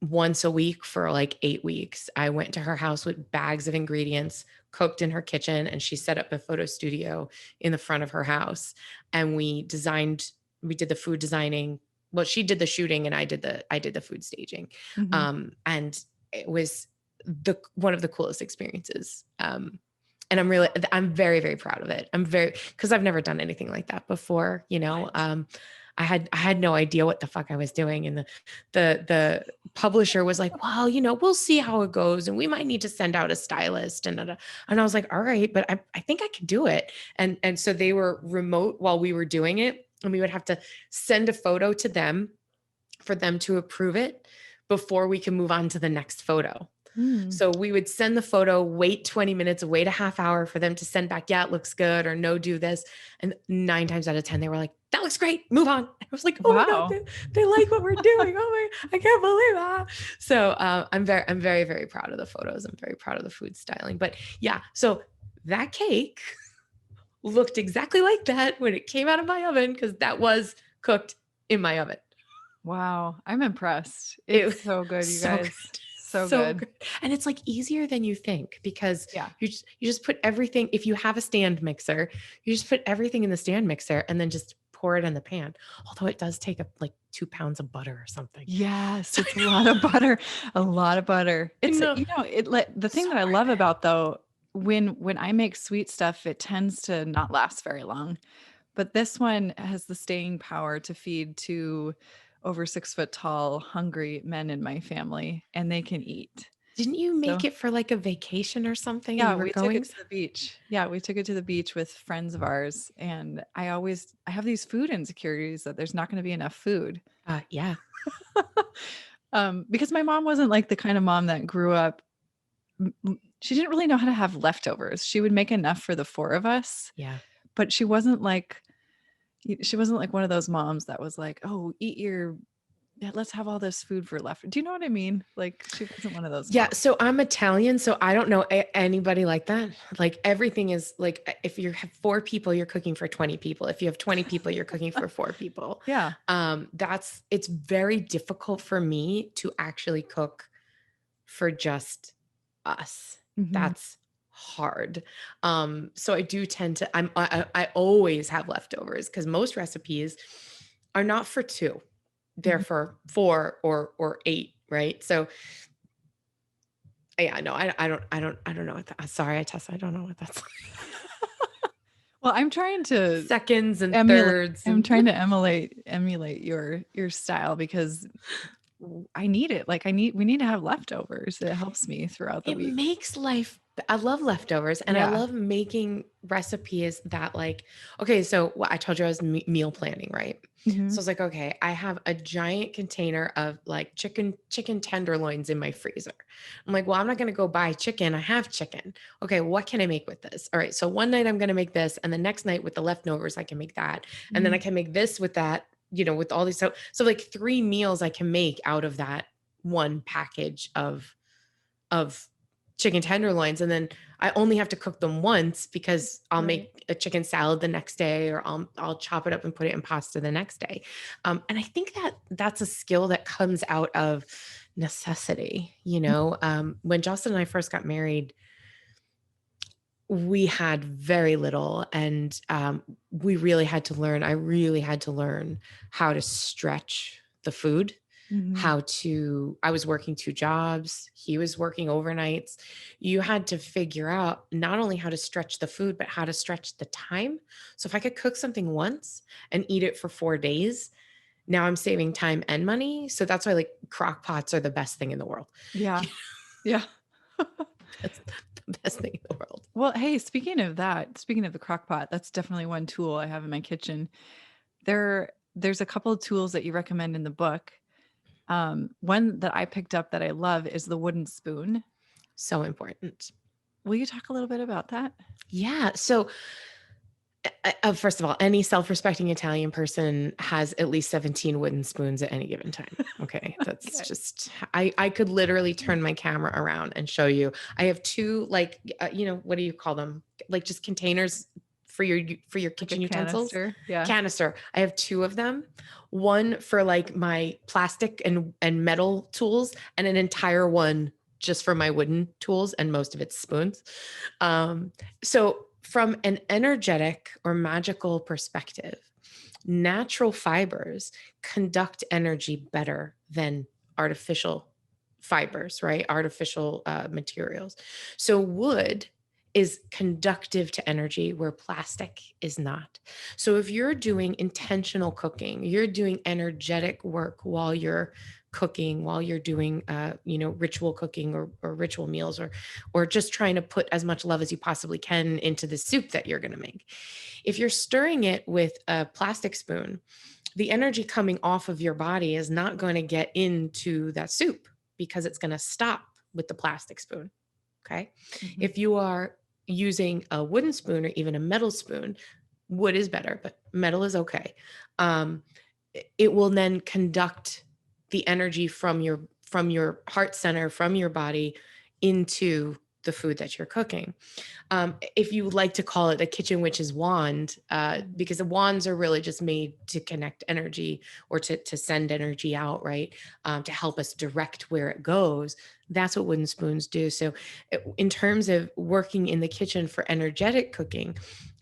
once a week for like 8 weeks, I went to her house with bags of ingredients, cooked in her kitchen, and she set up a photo studio in the front of her house. And we did the food designing. Well, she did the shooting and I did the food staging. Mhm. And it was the one of the coolest experiences. And I'm very, very proud of it. Because I've never done anything like that before, What? I had no idea what the fuck I was doing. And the publisher was like, well, we'll see how it goes. And we might need to send out a stylist. And I was like, all right, but I think I can do it. And so they were remote while we were doing it. And we would have to send a photo to them for them to approve it before we can move on to the next photo. Mm. So we would send the photo, wait 20 minutes, wait a half hour for them to send back, yeah, it looks good, or no, do this. And 9 times out of 10, they were like, that looks great, move on. I was like, oh my God, Wow. they like what we're doing. Oh my, I can't believe that. So I'm very, very proud of the photos. I'm very proud of the food styling. But yeah, so that cake looked exactly like that when it came out of my oven, because that was cooked in my oven. Wow. I'm impressed. It It's was so good, you so guys. good. So So good. good. And it's like easier than you think, because Yeah. you just put everything, if you have a stand mixer, you just put everything in the stand mixer and then just pour it in the pan. Although it does take like 2 pounds of butter or something. Yes, it's a lot of butter, a lot of butter. It's, No, the thing so that I worth love it. about though, when I make sweet stuff, it tends to not last very long. But this one has the staying power to feed 2 over 6 foot tall, hungry men in my family, and they can eat. Didn't you make So it for like a vacation or something yeah, you were we took it going? to the beach. Yeah, we took it to the beach with friends of ours, and I have these food insecurities that there's not gonna be enough food. Yeah. Because my mom wasn't like the kind of mom that grew up she didn't really know how to have leftovers. She would make enough for the 4 of us, Yeah. but she wasn't like one of those moms that was like, "Oh, eat your yeah, let's have all this food for left." Do you know what I mean? Like, she wasn't one of those Yeah, moms. so I'm Italian, so I don't know anybody like that. Like everything is like if you have 4 people, you're cooking for 20 people. If you have 20 people, you're cooking for 4 people. Yeah. It's very difficult for me to actually cook for just us. Mhm. That's hard. So I do tend to I always have leftovers because most recipes are not for 2. They're Mhm. for 4 or 8, right? So yeah, no, I don't know what that. Sorry, Tessa, I don't know what that's like. Well, Seconds and emulate thirds I'm and trying to emulate your style because I need it. Like, we need to have leftovers. It helps me throughout the it week. makes life I love leftovers and I Yeah. love making recipes that like okay, so I told you I was meal planning, right? So I Mhm. was like, okay, I have a giant container of like chicken tenderloins in my freezer. I'm like, well, I'm not going to go buy chicken. I have chicken. Okay, what can I make with this? All right, so one night I'm going to make this and the next night with the leftovers I can make that. And then I Mhm. can make this with that, with all these so like 3 meals I can make out of that one package of chicken tenderloins and then I only have to cook them once because I'll Right. make a chicken salad the next day or I'll chop it up and put it in pasta the next day. And I think that that's a skill that comes out of necessity. When Justin and I first got married, we had very little and we really had to learn. I really had to learn how to stretch the food Mhm. I was working 2 jobs, he was working overnights. You had to figure out not only how to stretch the food, but how to stretch the time. So if I could cook something once and eat it for 4 days, now I'm saving time and money. So that's why like crock pots are the best thing in the world. Yeah. Yeah. That's the best thing in the world. Well, hey, speaking of the crock pot, that's definitely one tool I have in my kitchen. There's a couple of tools that you recommend in the book. One that I picked up that I love is the wooden spoon. So important. Will you talk a little bit about that? Yeah. So first of all, any self-respecting Italian person has at least 17 wooden spoons at any given time. Okay, that's Okay. just I could literally turn my camera around and show you. I have 2 like what do you call them? Like just containers for your Like a kitchen utensils. canister. Yeah. Canister. I have 2 of them. One for like my plastic and metal tools and an entire one just for my wooden tools and most of it's spoons. So, from an energetic or magical perspective, natural fibers conduct energy better than artificial fibers, right? Artificial materials. So, wood is conductive to energy where plastic is not. So, if you're doing intentional cooking, you're doing energetic work while you're cooking, while you're doing, ritual cooking or ritual meals, or just trying to put as much love as you possibly can into the soup that you're going to make. If you're stirring it with a plastic spoon, the energy coming off of your body is not going to get into that soup because it's going to stop with the plastic spoon. Okay. Mhm. If you are using a wooden spoon or even a metal spoon, wood is better, but metal is okay. Um, it will then conduct the energy from your heart center, from your body into the food that you're cooking. If you would like to call it a kitchen witch's wand, Mhm. because the wands are really just made to connect energy or to send energy out, right? To help us direct where it goes. That's what wooden spoons do. So, in terms of working in the kitchen for energetic cooking,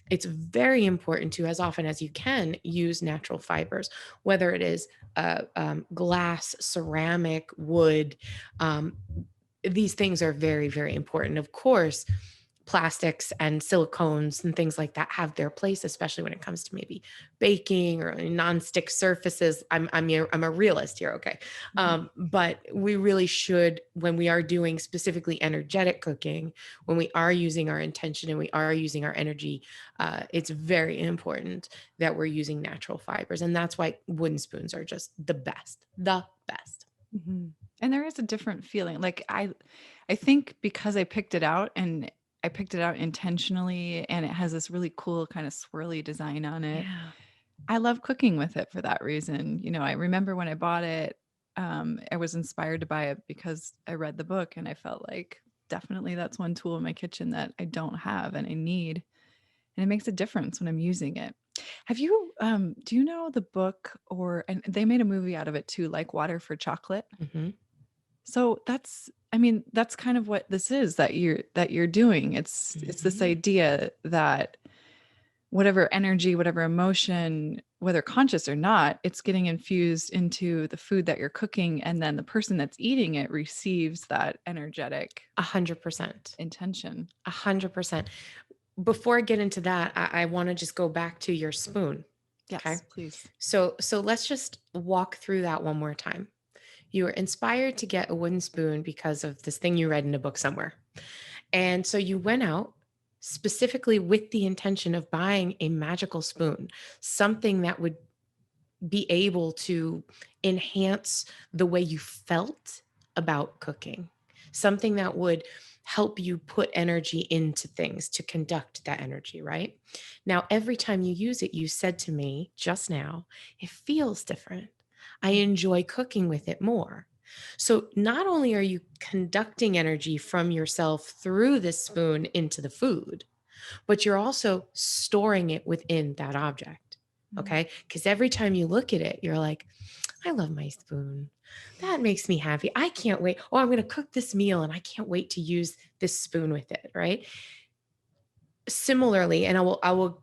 it's very important to, as often as you can, use natural fibers, whether it is glass, ceramic, wood. Um, these things are very, very important. Of course, plastics and silicones and things like that have their place, especially when it comes to maybe baking or nonstick surfaces. I'm a realist here, okay? But we really should, when we are doing specifically energetic cooking, when we are using our intention and we are using our energy, it's very important that we're using natural fibers, and that's why wooden spoons are just the best, the best. And there is a different feeling. Like I think because I picked it out and I picked it out intentionally and it has this really cool kind of swirly design on it. Yeah. I love cooking with it for that reason. You know, I remember when I bought it, I was inspired to buy it because I read the book and I felt like definitely that's one tool in my kitchen that I don't have and I need. And it makes a difference when I'm using it. Have you do you know the book, or and they made a movie out of it too, like Water for Chocolate? Hmm. So that's, I mean, that's kind of what this is that you're doing. It's this Hmm. idea that whatever energy, whatever emotion, whether conscious or not, it's getting infused into the food that you're cooking, and then the person that's eating it receives that energetic 100%. intention. 100%. Before I get into that, I want to just go back to your spoon. Okay. Yes, please. So let's just walk through that one more time. You were inspired to get a wooden spoon because of this thing you read in a book somewhere. And so you went out specifically with the intention of buying a magical spoon, something that would be able to enhance the way you felt about cooking, something that would help you put energy into things to conduct that energy, right? Now, every time you use it, you said to me just now, it feels different. I enjoy cooking with it more. So, not only are you conducting energy from yourself through this spoon into the food, but you're also storing it within that object. Mm. Okay. Because every time you look at it, you're like, I love my spoon. That makes me happy. I can't wait. Oh, I'm going to cook this meal and I can't wait to use this spoon with it. Right. Similarly, and I will,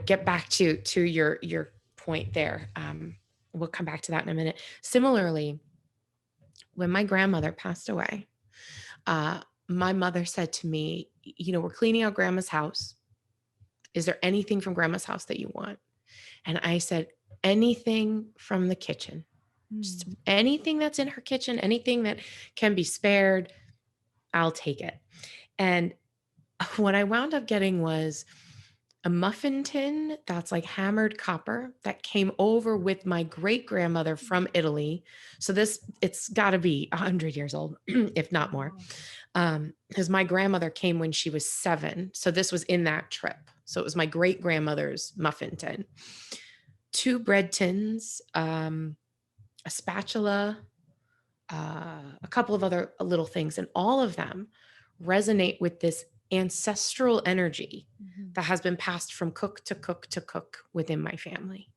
get back to your point there. We'll come back to that in a minute. Similarly, when my grandmother passed away, uh, my mother said to me, we're cleaning out grandma's house. Is there anything from grandma's house that you want? And I said, anything from the kitchen, just Mm. anything that's in her kitchen, anything that can be spared, I'll take it. And what I wound up getting was a muffin tin that's like hammered copper that came over with my great grandmother from Italy. So it's got to be 100 years old, if not more. Wow. Because my grandmother came when she was 7. So this was in that trip. So it was my great grandmother's muffin tin. 2 bread tins, a spatula, a couple of other little things, and all of them resonate with this ancestral energy Mhm. that has been passed from cook to cook to cook within my family.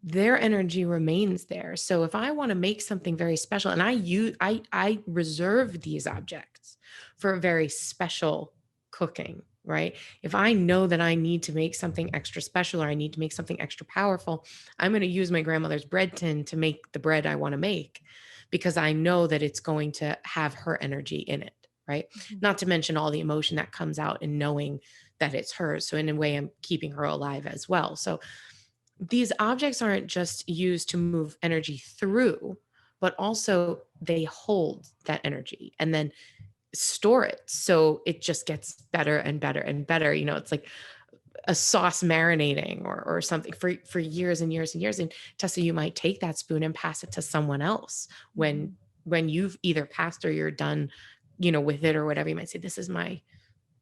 Their energy remains there. So if I want to make something very special, and I reserve these objects for a very special cooking, right? If I know that I need to make something extra special or I need to make something extra powerful, I'm going to use my grandmother's bread tin to make the bread I want to make because I know that it's going to have her energy in it, right? Mhm. Not to mention all the emotion that comes out in knowing that it's hers. So in a way, I'm keeping her alive as well. So these objects aren't just used to move energy through, but also they hold that energy and then store it. So it just gets better and better and better. It's like a sauce marinating or something for years and years and years. And Tessa, you might take that spoon and pass it to someone else when Mhm. when you've either passed or you're done, with it or whatever. You might say, this is my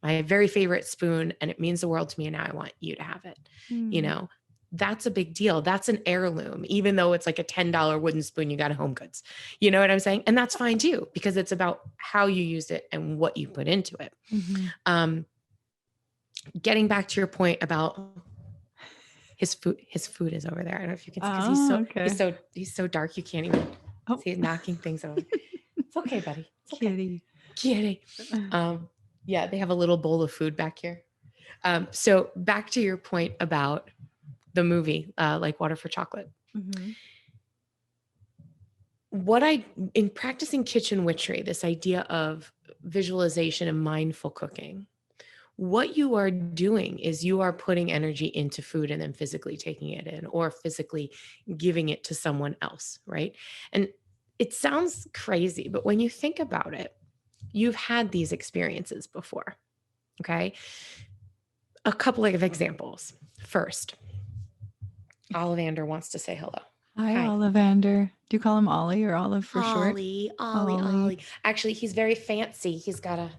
very favorite spoon and it means the world to me and now I want you to have it. You Mm. know, that's a big deal. That's an heirloom, even though it's like a $10 wooden spoon you got at Home Goods. You know what I'm saying? And that's fine too, because it's about how you use it and what you put into it. Mhm. Um, Getting back to your point about his food is over there. I don't know if you can see because he's Oh, so he's okay. so he's so dark you can't even Oh, see it knocking things over. It's okay, buddy. It's okay. kitty. Kitty. Um, yeah, they have a little bowl of food back here. So back to your point about the movie, Like Water for Chocolate. Mm-hmm. In practicing kitchen witchery, this idea of visualization and mindful cooking, what you are doing is you are putting energy into food and then physically taking it in or physically giving it to someone else, right? And it sounds crazy, but when you think about it, you've had these experiences before, okay? A couple of examples. First, Ollivander wants to say hello. Hi, Hi. Ollivander. Do you call him Ollie or Olive for short? Ollie. Actually, he's very fancy. He's got a.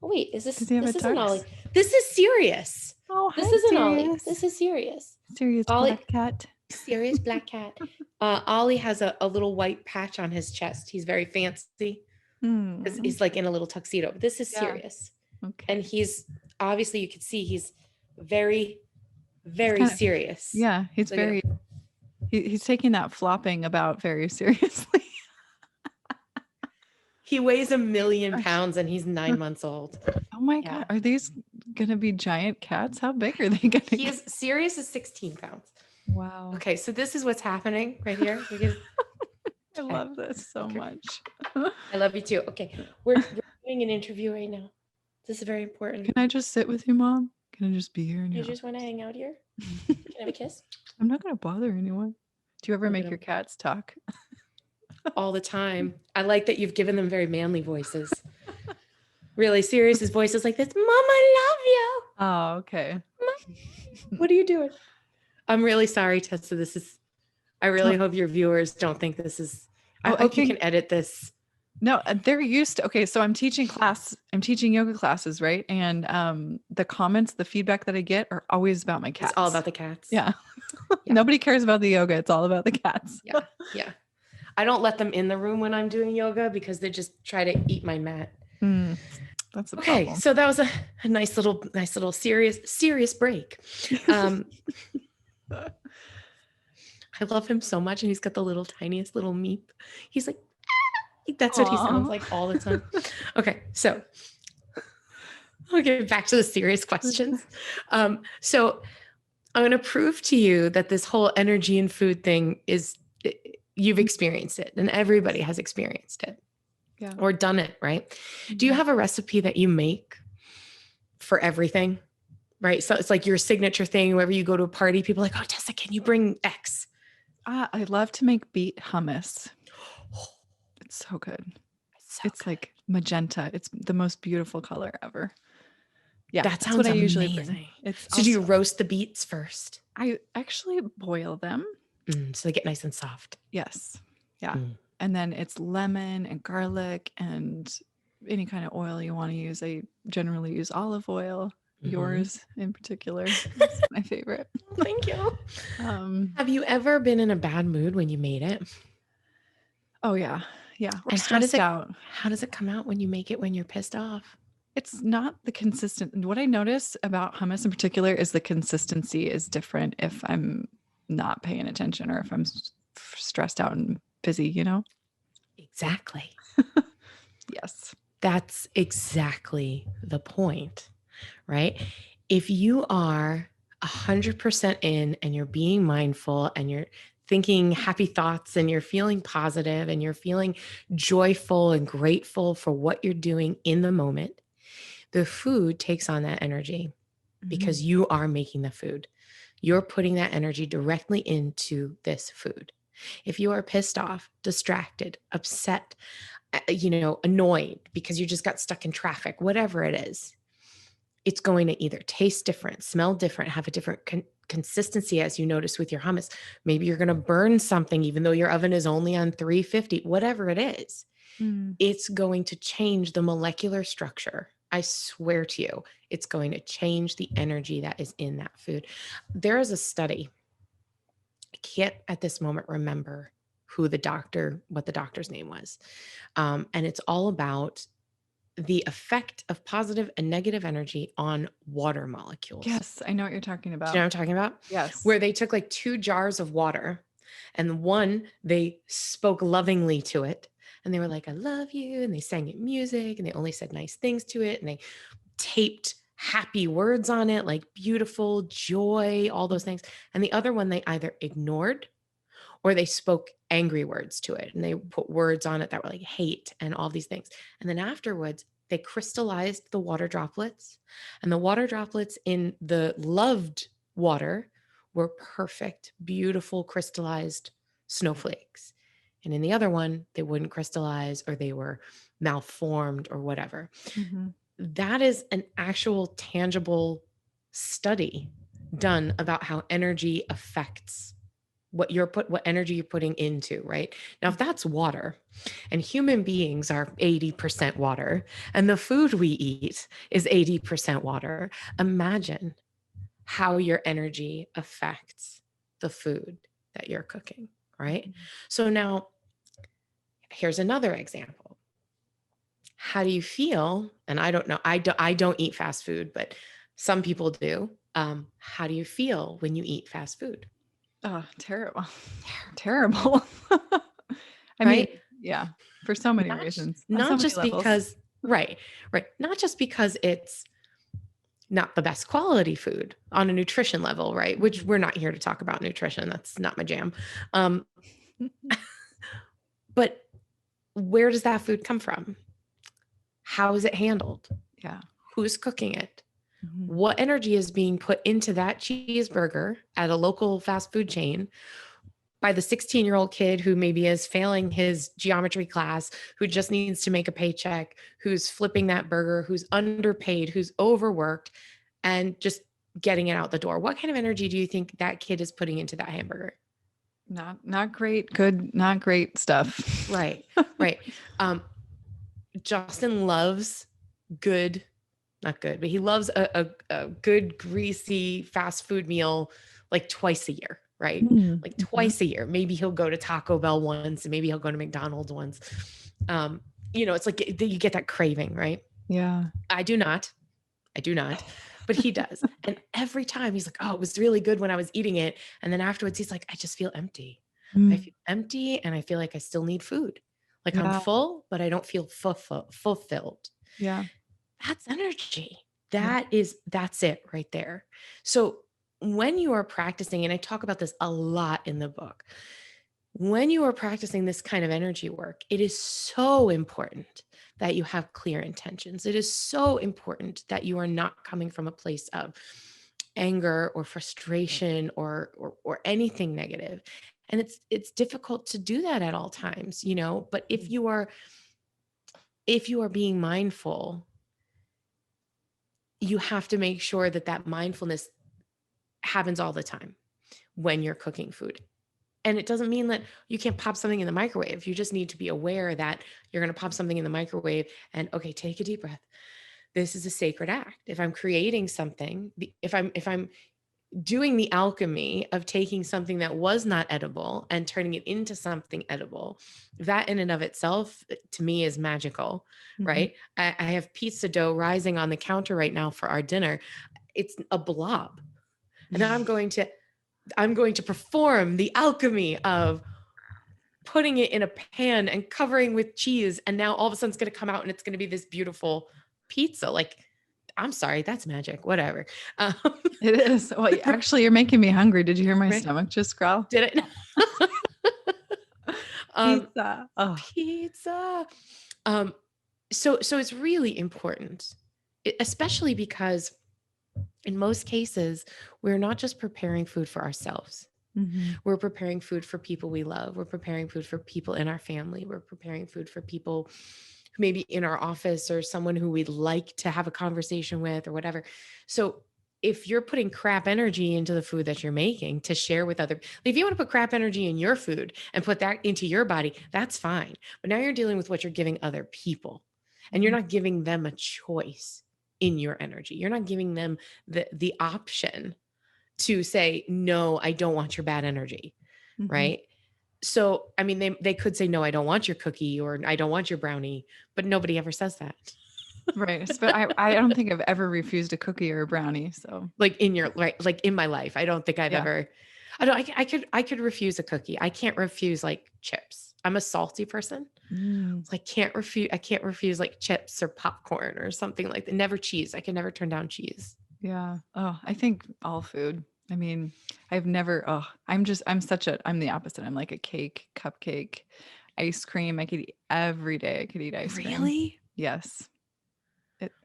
Oh wait, is Does this? he have a This isn't tux? Ollie. This is Sirius. Oh, This hi, isn't Ollie. Sirius. This is Sirius. Sirius Ollie, black cat. Sirius black cat. Ollie has a little white patch on his chest. He's very fancy. He's like in a little tuxedo. But this is Sirius. Okay. And he's obviously you can see he's very, very serious. Yeah, he's very. He's taking that flopping about very seriously. He weighs 1 million pounds and he's 9 months old. Oh my God. Are these going to be giant cats? How big are they going to be? Sirius is 16 pounds. Wow. Okay, so this is what's happening right here. I love this so much. I love you too. Okay, we're doing an interview right now. This is very important. Can I just sit with you, Mom? Can I just be here? You just want to hang out here? Can I have a kiss? I'm not going to bother anyone. Do you ever make your cats talk? All the time. I like that you've given them very manly voices. Really, Sirius's voice is like this. Mom, I love you. Oh, okay. Mom, what are you doing? I'm really sorry, Tessa. I really hope your viewers don't think this is. I hope you can edit this. No, they're used to. Okay, so I'm teaching yoga classes, right? And the comments, the feedback that I get are always about my cats. It's all about the cats. Yeah. Nobody cares about the yoga. It's all about the cats. Yeah. I don't let them in the room when I'm doing yoga because they just try to eat my mat. That's a okay. problem. So that was a nice little serious break. I love him so much, and he's got the little tiniest little meep. He's like, that's what he sounds like all the time. Okay, so I'll get back to the serious questions. So I'm going to prove to you that this whole energy and food thing you've experienced it, and everybody has experienced it or done it, right? Do you have a recipe that you make for everything, right? So it's like your signature thing. Whenever you go to a party, people are like, oh, Tessa, can you bring X? I love to make beet hummus. It's so good. It's like magenta. It's the most beautiful color ever. Yeah, that's what I usually bring. So do you roast the beets first? I actually boil them. So they get nice and soft. Yes. Yeah. And then it's lemon and garlic and any kind of oil you want to use. I generally use olive oil. Yours in particular is my favorite. Thank you. Have you ever been in a bad mood when you made it? Oh yeah. Yeah. Or stressed out. How does it come out when you make it when you're pissed off? It's not the consistent. What I notice about hummus in particular is the consistency is different if I'm not paying attention or if I'm stressed out and busy, Exactly. Yes. That's exactly the point, right? If you are 100% in and you're being mindful and you're thinking happy thoughts and you're feeling positive and you're feeling joyful and grateful for what you're doing in the moment, the food takes on that energy because you are making the food. You're putting that energy directly into this food. If you are pissed off, distracted, upset, annoyed because you just got stuck in traffic, whatever it is, it's going to either taste different, smell different, have a different consistency as you notice with your hummus. Maybe you're going to burn something even though your oven is only on 350, whatever it is. It's going to change the molecular structure. I swear to you, it's going to change the energy that is in that food. There is a study. I can't at this moment remember what the doctor's name was. And it's all about the effect of positive and negative energy on water molecules. Yes, I know what you're talking about. Do you know what I'm talking about? Yes. Where they took like 2 jars of water and one, they spoke lovingly to it. And they were like, I love you. And they sang it music and they only said nice things to it. And they taped happy words on it, like beautiful, joy, all those things. And the other one, they either ignored or they spoke angry words to it. And they put words on it that were like hate and all these things. And then afterwards, they crystallized the water droplets, and the water droplets in the loved water were perfect, beautiful, crystallized snowflakes. And in the other one, they wouldn't crystallize, or they were malformed or whatever. Mhm. That is an actual tangible study done about how energy affects what energy you're putting into, right? Now, if that's water, and human beings are 80% water, and the food we eat is 80% water, imagine how your energy affects the food that you're cooking, right? So now here's another example. How do you feel? And I don't know, I don't eat fast food, but some people do. How do you feel when you eat fast food? Oh, terrible. Terrible. I mean, Right? yeah, for so many Not reasons, on so not many just levels. because right, right. Not just because it's not the best quality food on a nutrition level, right? Which Mhm. we're not here to talk about nutrition. That's not my jam. Um, but where does that food come from? How is it handled? Yeah. Who's cooking it? Mhm. What energy is being put into that cheeseburger at a local fast food chain by the 16-year-old kid who maybe is failing his geometry class, who just needs to make a paycheck, who's flipping that burger, who's underpaid, who's overworked, and just getting it out the door? What kind of energy do you think that kid is putting into that hamburger? Not great, good, not great stuff. Right, right. Um, Justin loves good, not good, but he loves a good, greasy fast food meal like twice a year, right? Mm, Like mhm. twice a year. Maybe he'll go to Taco Bell once, and maybe he'll go to McDonald's once. It's like you get that craving, right? Yeah. I do not. I do not, but he does. And every time he's like, oh, it was really good when I was eating it. And then afterwards, he's like, I just feel empty. I Mm, feel empty, and I feel like I still need food. Like I'm yeah, full, but I don't feel fulfilled. yeah, That's energy. yeah. That's it right there. So when you are practicing, and I talk about this a lot in the book, when you are practicing this kind of energy work, it is so important that you have clear intentions. It is so important that you are not coming from a place of anger or frustration or anything negative. And it's difficult to do that at all times, but if you are being mindful, you have to make sure that that mindfulness happens all the time when you're cooking food. And it doesn't mean that you can't pop something in the microwave. You just need to be aware that you're going to pop something in the microwave and, okay, take a deep breath. This is a sacred act. If I'm creating something, if I'm doing the alchemy of taking something that was not edible and turning it into something edible, that in and of itself to me is magical, Mhm. right? I have pizza dough rising on the counter right now for our dinner. It's a blob. And now I'm going to perform the alchemy of putting it in a pan and covering with cheese. And now all of a sudden it's going to come out and it's going to be this beautiful pizza. Like, I'm sorry, that's magic, whatever. Um, It is. Well, actually, you're making me hungry. Did you hear my right? stomach just growl? Did it? um, Pizza. Oh, Pizza. Um, so it's really important, especially because in most cases, we're not just preparing food for ourselves. mhm. We're preparing food for people we love. We're preparing food for people in our family. We're preparing food for people who maybe in our office, or someone who we'd like to have a conversation with or whatever. So if you're putting crap energy into the food that you're making to share with other, if you want to put crap energy in your food and put that into your body, that's fine. But now you're dealing with what you're giving other people, and you're Mhm. not giving them a choice in your energy. You're not giving them the option to say, no, I don't want your bad energy. Mhm. Right. So, I mean, they could say, no, I don't want your cookie, or I don't want your brownie, but nobody ever says that. Right. But I don't think I've ever refused a cookie or a brownie. So Like in your, right. Like in my life, I don't think I've yeah. ever, I don't, I could refuse a cookie. I can't refuse like chips. I'm a salty person. Mm, So I can't refuse like chips or popcorn or something like that. Never cheese. I can never turn down cheese. yeah. Oh, I think all food. I mean, I'm the opposite. I'm like a cake, cupcake, ice cream. I could eat every day. I could eat ice cream. Really? Yes.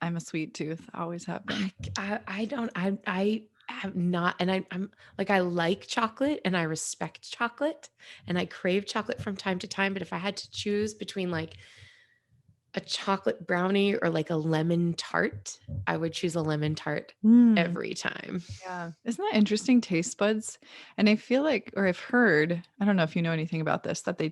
I'm a sweet tooth. Always have been. I don't, I have not, and I'm like, I like chocolate and I respect chocolate and I crave chocolate from time to time. But if I had to choose between like a chocolate brownie or like a lemon tart, I would choose a lemon tart Mm. every time. Yeah. Isn't that interesting? Taste buds. And I feel like, or I've heard, I don't know if you know anything about this, that They your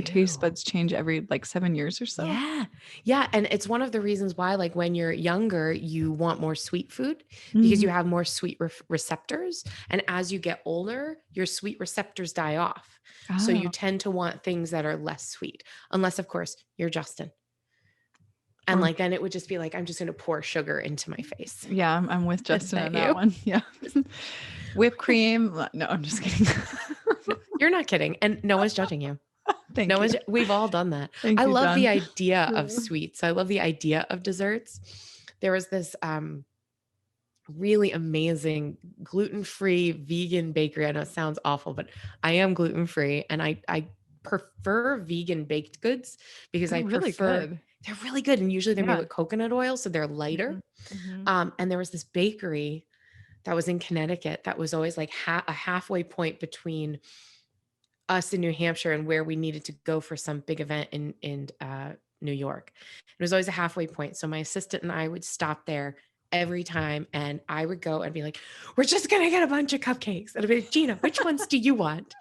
taste do. buds change every like 7 years or so. Yeah. Yeah. And it's one of the reasons why, like, when you're younger, you want more sweet food because Mhm. you have more sweet receptors. And as you get older, your sweet receptors die off. So you Oh, tend to want things that are less sweet, unless, of course, you're Justin. And or like, then it would just be like, I'm just going to pour sugar into my face. yeah, I'm with Is Justin on that that you? one. Yeah. Whipped cream. No, I'm just kidding. No, you're not kidding. And no one's judging you. Thank No you. one's, we've all done that. Thank I you, love the John. idea of Yeah. sweets. I love the idea of desserts. There was this really amazing gluten-free vegan bakery. I know it sounds awful, but I am gluten-free and I prefer vegan baked goods because They're I really prefer good. they're really good and usually they're made Yeah. with coconut oil, so they're lighter. Mhm. Mhm. And there was this bakery that was in Connecticut that was always like a halfway point between us in New Hampshire and where we needed to go for some big event in New York. It was always a halfway point. So my assistant and I would stop there every time and I would go and be like, we're just going to get a bunch of cupcakes. And I'd be like, Gina, which ones do you want?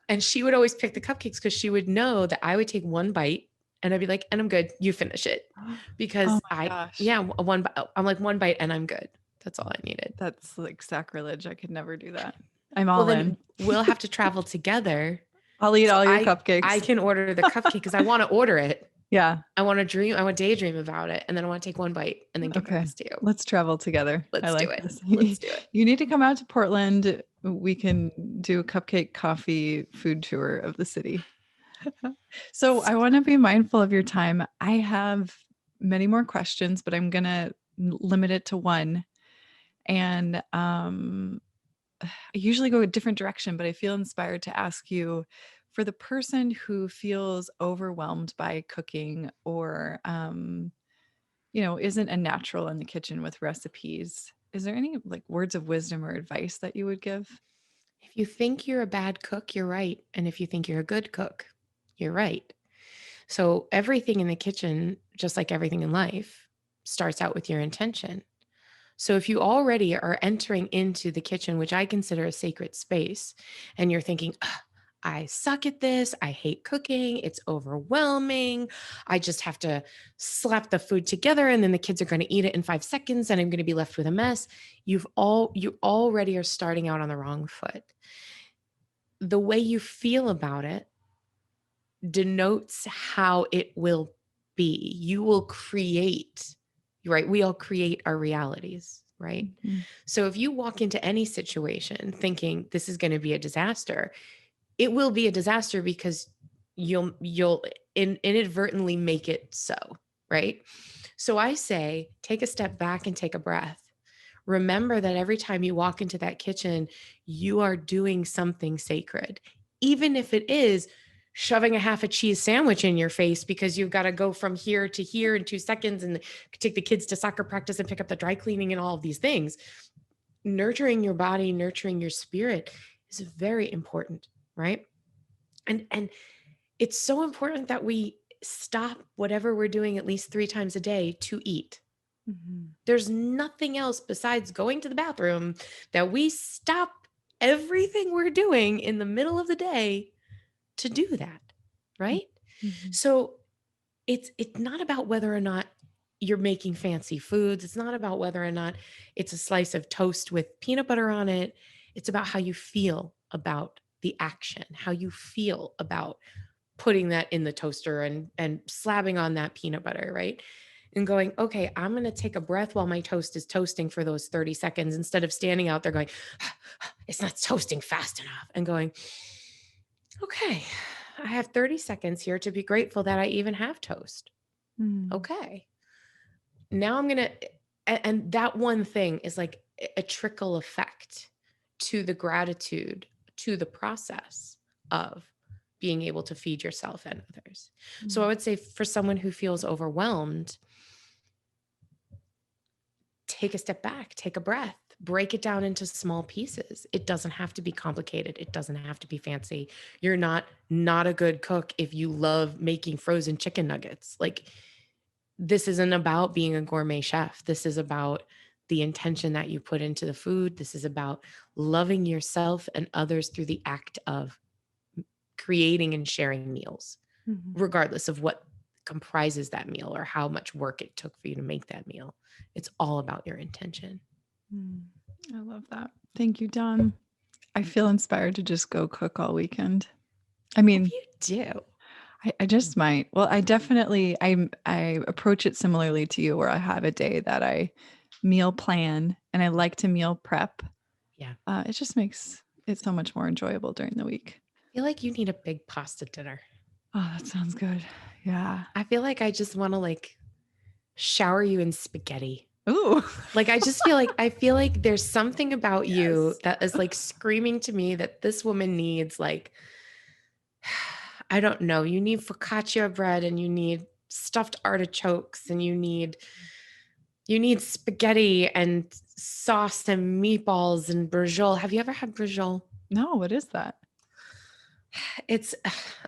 And she would always pick the cupcakes because she would know that I would take one bite and I'd be like, and I'm good. You finish it. Oh Because my gosh. yeah, I'm like one bite and I'm good. That's all I needed. That's like sacrilege. I could never do that. I'm Well, all then in. we'll have to travel together. I'll eat So all your I cupcakes. can order the cupcake because I want to order it. Yeah. I want to daydream about it. And then I want to take one bite and then give the Okay. rest to you. Let's travel together. I Let's do like it. this. Let's do it. You need to come out to Portland. We can do a cupcake coffee food tour of the city. So I want to be mindful of your time. I have many more questions, but I'm going to limit it to one. And I usually go a different direction, but I feel inspired to ask you for the person who feels overwhelmed by cooking or isn't a natural in the kitchen with recipes. Is there any like words of wisdom or advice that you would give? If you think you're a bad cook, you're right. And if you think you're a good cook, you're right. So everything in the kitchen, just like everything in life, starts out with your intention. So if you already are entering into the kitchen, which I consider a sacred space, and you're thinking, "Ugh, I suck at this. I hate cooking. It's overwhelming. I just have to slap the food together and then the kids are going to eat it in 5 seconds and I'm going to be left with a mess." You already are starting out on the wrong foot. The way you feel about it denotes how it will be. You will create, right? We all create our realities, right? Mhm. So if you walk into any situation thinking this is going to be a disaster, it will be a disaster because you'll inadvertently make it so, right? So I say take a step back and take a breath. Remember that every time you walk into that kitchen, you are doing something sacred, even if it is shoving a half a cheese sandwich in your face because you've got to go from here to here in 2 seconds and take the kids to soccer practice and pick up the dry cleaning and all of these things. Nurturing your body, nurturing your spirit is very important, right? And it's so important that we stop whatever we're doing at least 3 times a day to eat. Mhm. There's nothing else besides going to the bathroom that we stop everything we're doing in the middle of the day to do that, right? Mhm. So it's not about whether or not you're making fancy foods. It's not about whether or not it's a slice of toast with peanut butter on it. It's about how you feel about the action, how you feel about putting that in the toaster and slapping on that peanut butter, right? And going, okay, I'm going to take a breath while my toast is toasting for those 30 seconds instead of standing out there going, it's not toasting fast enough, and going, okay, I have 30 seconds here to be grateful that I even have toast. Mm. Okay. Now I'm going to, and that one thing is like a trickle effect to the gratitude, to the process of being able to feed yourself and others. So I would say for someone who feels overwhelmed, take a step back, take a breath, break it down into small pieces. It doesn't have to be complicated. It doesn't have to be fancy. You're not a good cook if you love making frozen chicken nuggets. Like, this isn't about being a gourmet chef. This is about the intention that you put into the food. This is about loving yourself and others through the act of creating and sharing meals, regardless of what comprises that meal or how much work it took for you to make that meal. It's all about your intention. I love that. Thank you, Dawn. I feel inspired to just go cook all weekend. I mean, you do. I just might. Well, I definitely I approach it similarly to you, where I have a day that I meal plan and I like to meal prep. Yeah. It just makes it so much more enjoyable during the week. I feel like you need a big pasta dinner. Oh, that sounds good. Yeah. I feel like I just want to like shower you in spaghetti. Ooh. Like, I feel like there's something about you that is like screaming to me that this woman needs, like, I don't know, you need focaccia bread and you need stuffed artichokes and you need spaghetti and sauce and meatballs and brajol. Have you ever had brajol? No, what is that? It's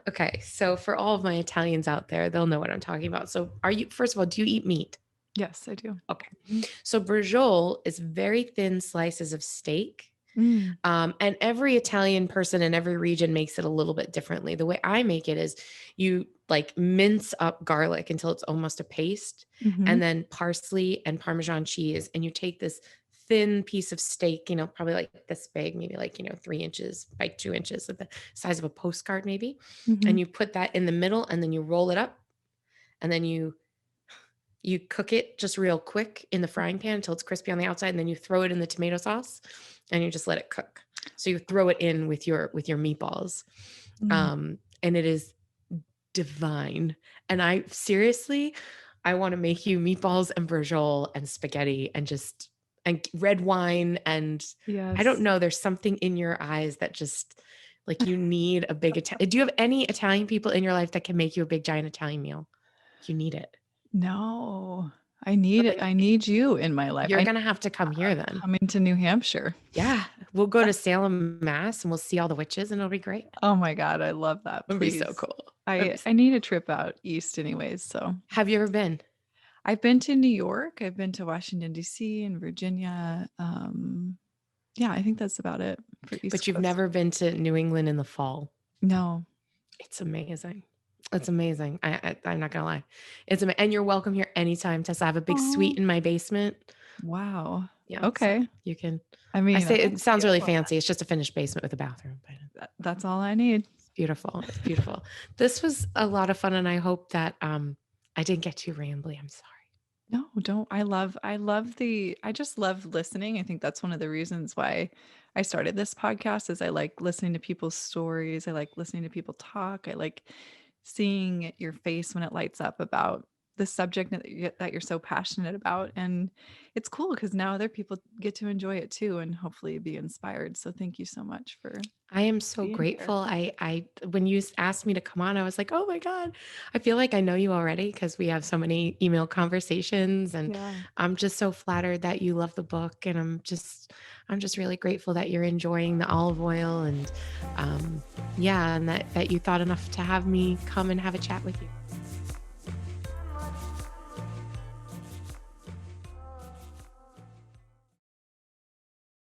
okay. So for all of my Italians out there, they'll know what I'm talking about. So first of all, do you eat meat? Yes, I do. Okay. So brajol is very thin slices of steak. And every Italian person in every region makes it a little bit differently. The way I make it is you like mince up garlic until it's almost a paste, and then parsley and Parmesan cheese. And you take this thin piece of steak, probably like this big, maybe like, 3 inches by 2 inches, like the size of a postcard maybe. And you put that in the middle and then you roll it up and then you cook it just real quick in the frying pan until it's crispy on the outside. And then you throw it in the tomato sauce and you just let it cook. So you throw it in with your meatballs. And it is divine. And I want to make you meatballs and brajol and spaghetti and red wine. And I don't know, there's something in your eyes that just like you need a big Italian. Do you have any Italian people in your life that can make you a big giant Italian meal? You need it. No, I need it. I need you in my life. You're going to have to come here then. Coming to New Hampshire. Yeah. We'll go to Salem, Mass, and we'll see all the witches and it'll be great. Oh my God. I love that. It'll be so cool. I need a trip out east anyways. So have you ever been? I've been to New York. I've been to Washington, D.C. and Virginia. Yeah, I think that's about it for East But you've Coast. never been to New England in the fall? No. It's amazing. It's amazing. I'm not going to lie. It's amazing. And you're welcome here anytime, Tessa. I have a big suite in my basement. Wow. Yeah. Okay. So you can. I mean, I say it sounds really fancy. It's just a finished basement with a bathroom. But that's all I need. It's beautiful. It's beautiful. This was a lot of fun. And I hope that I didn't get too rambly. I'm sorry. No, don't. I just love listening. I think that's one of the reasons why I started this podcast is I like listening to people's stories. I like listening to people talk. I like seeing your face when it lights up about the subject that you're so passionate about. And it's cool because now other people get to enjoy it too and hopefully be inspired. So thank you so much for I am so grateful. I when you asked me to come on, I was like, oh my God, I feel like I know you already because we have so many email conversations, and I'm just so flattered that you love the book, and I'm just really grateful that you're enjoying the olive oil, and and that you thought enough to have me come and have a chat with you.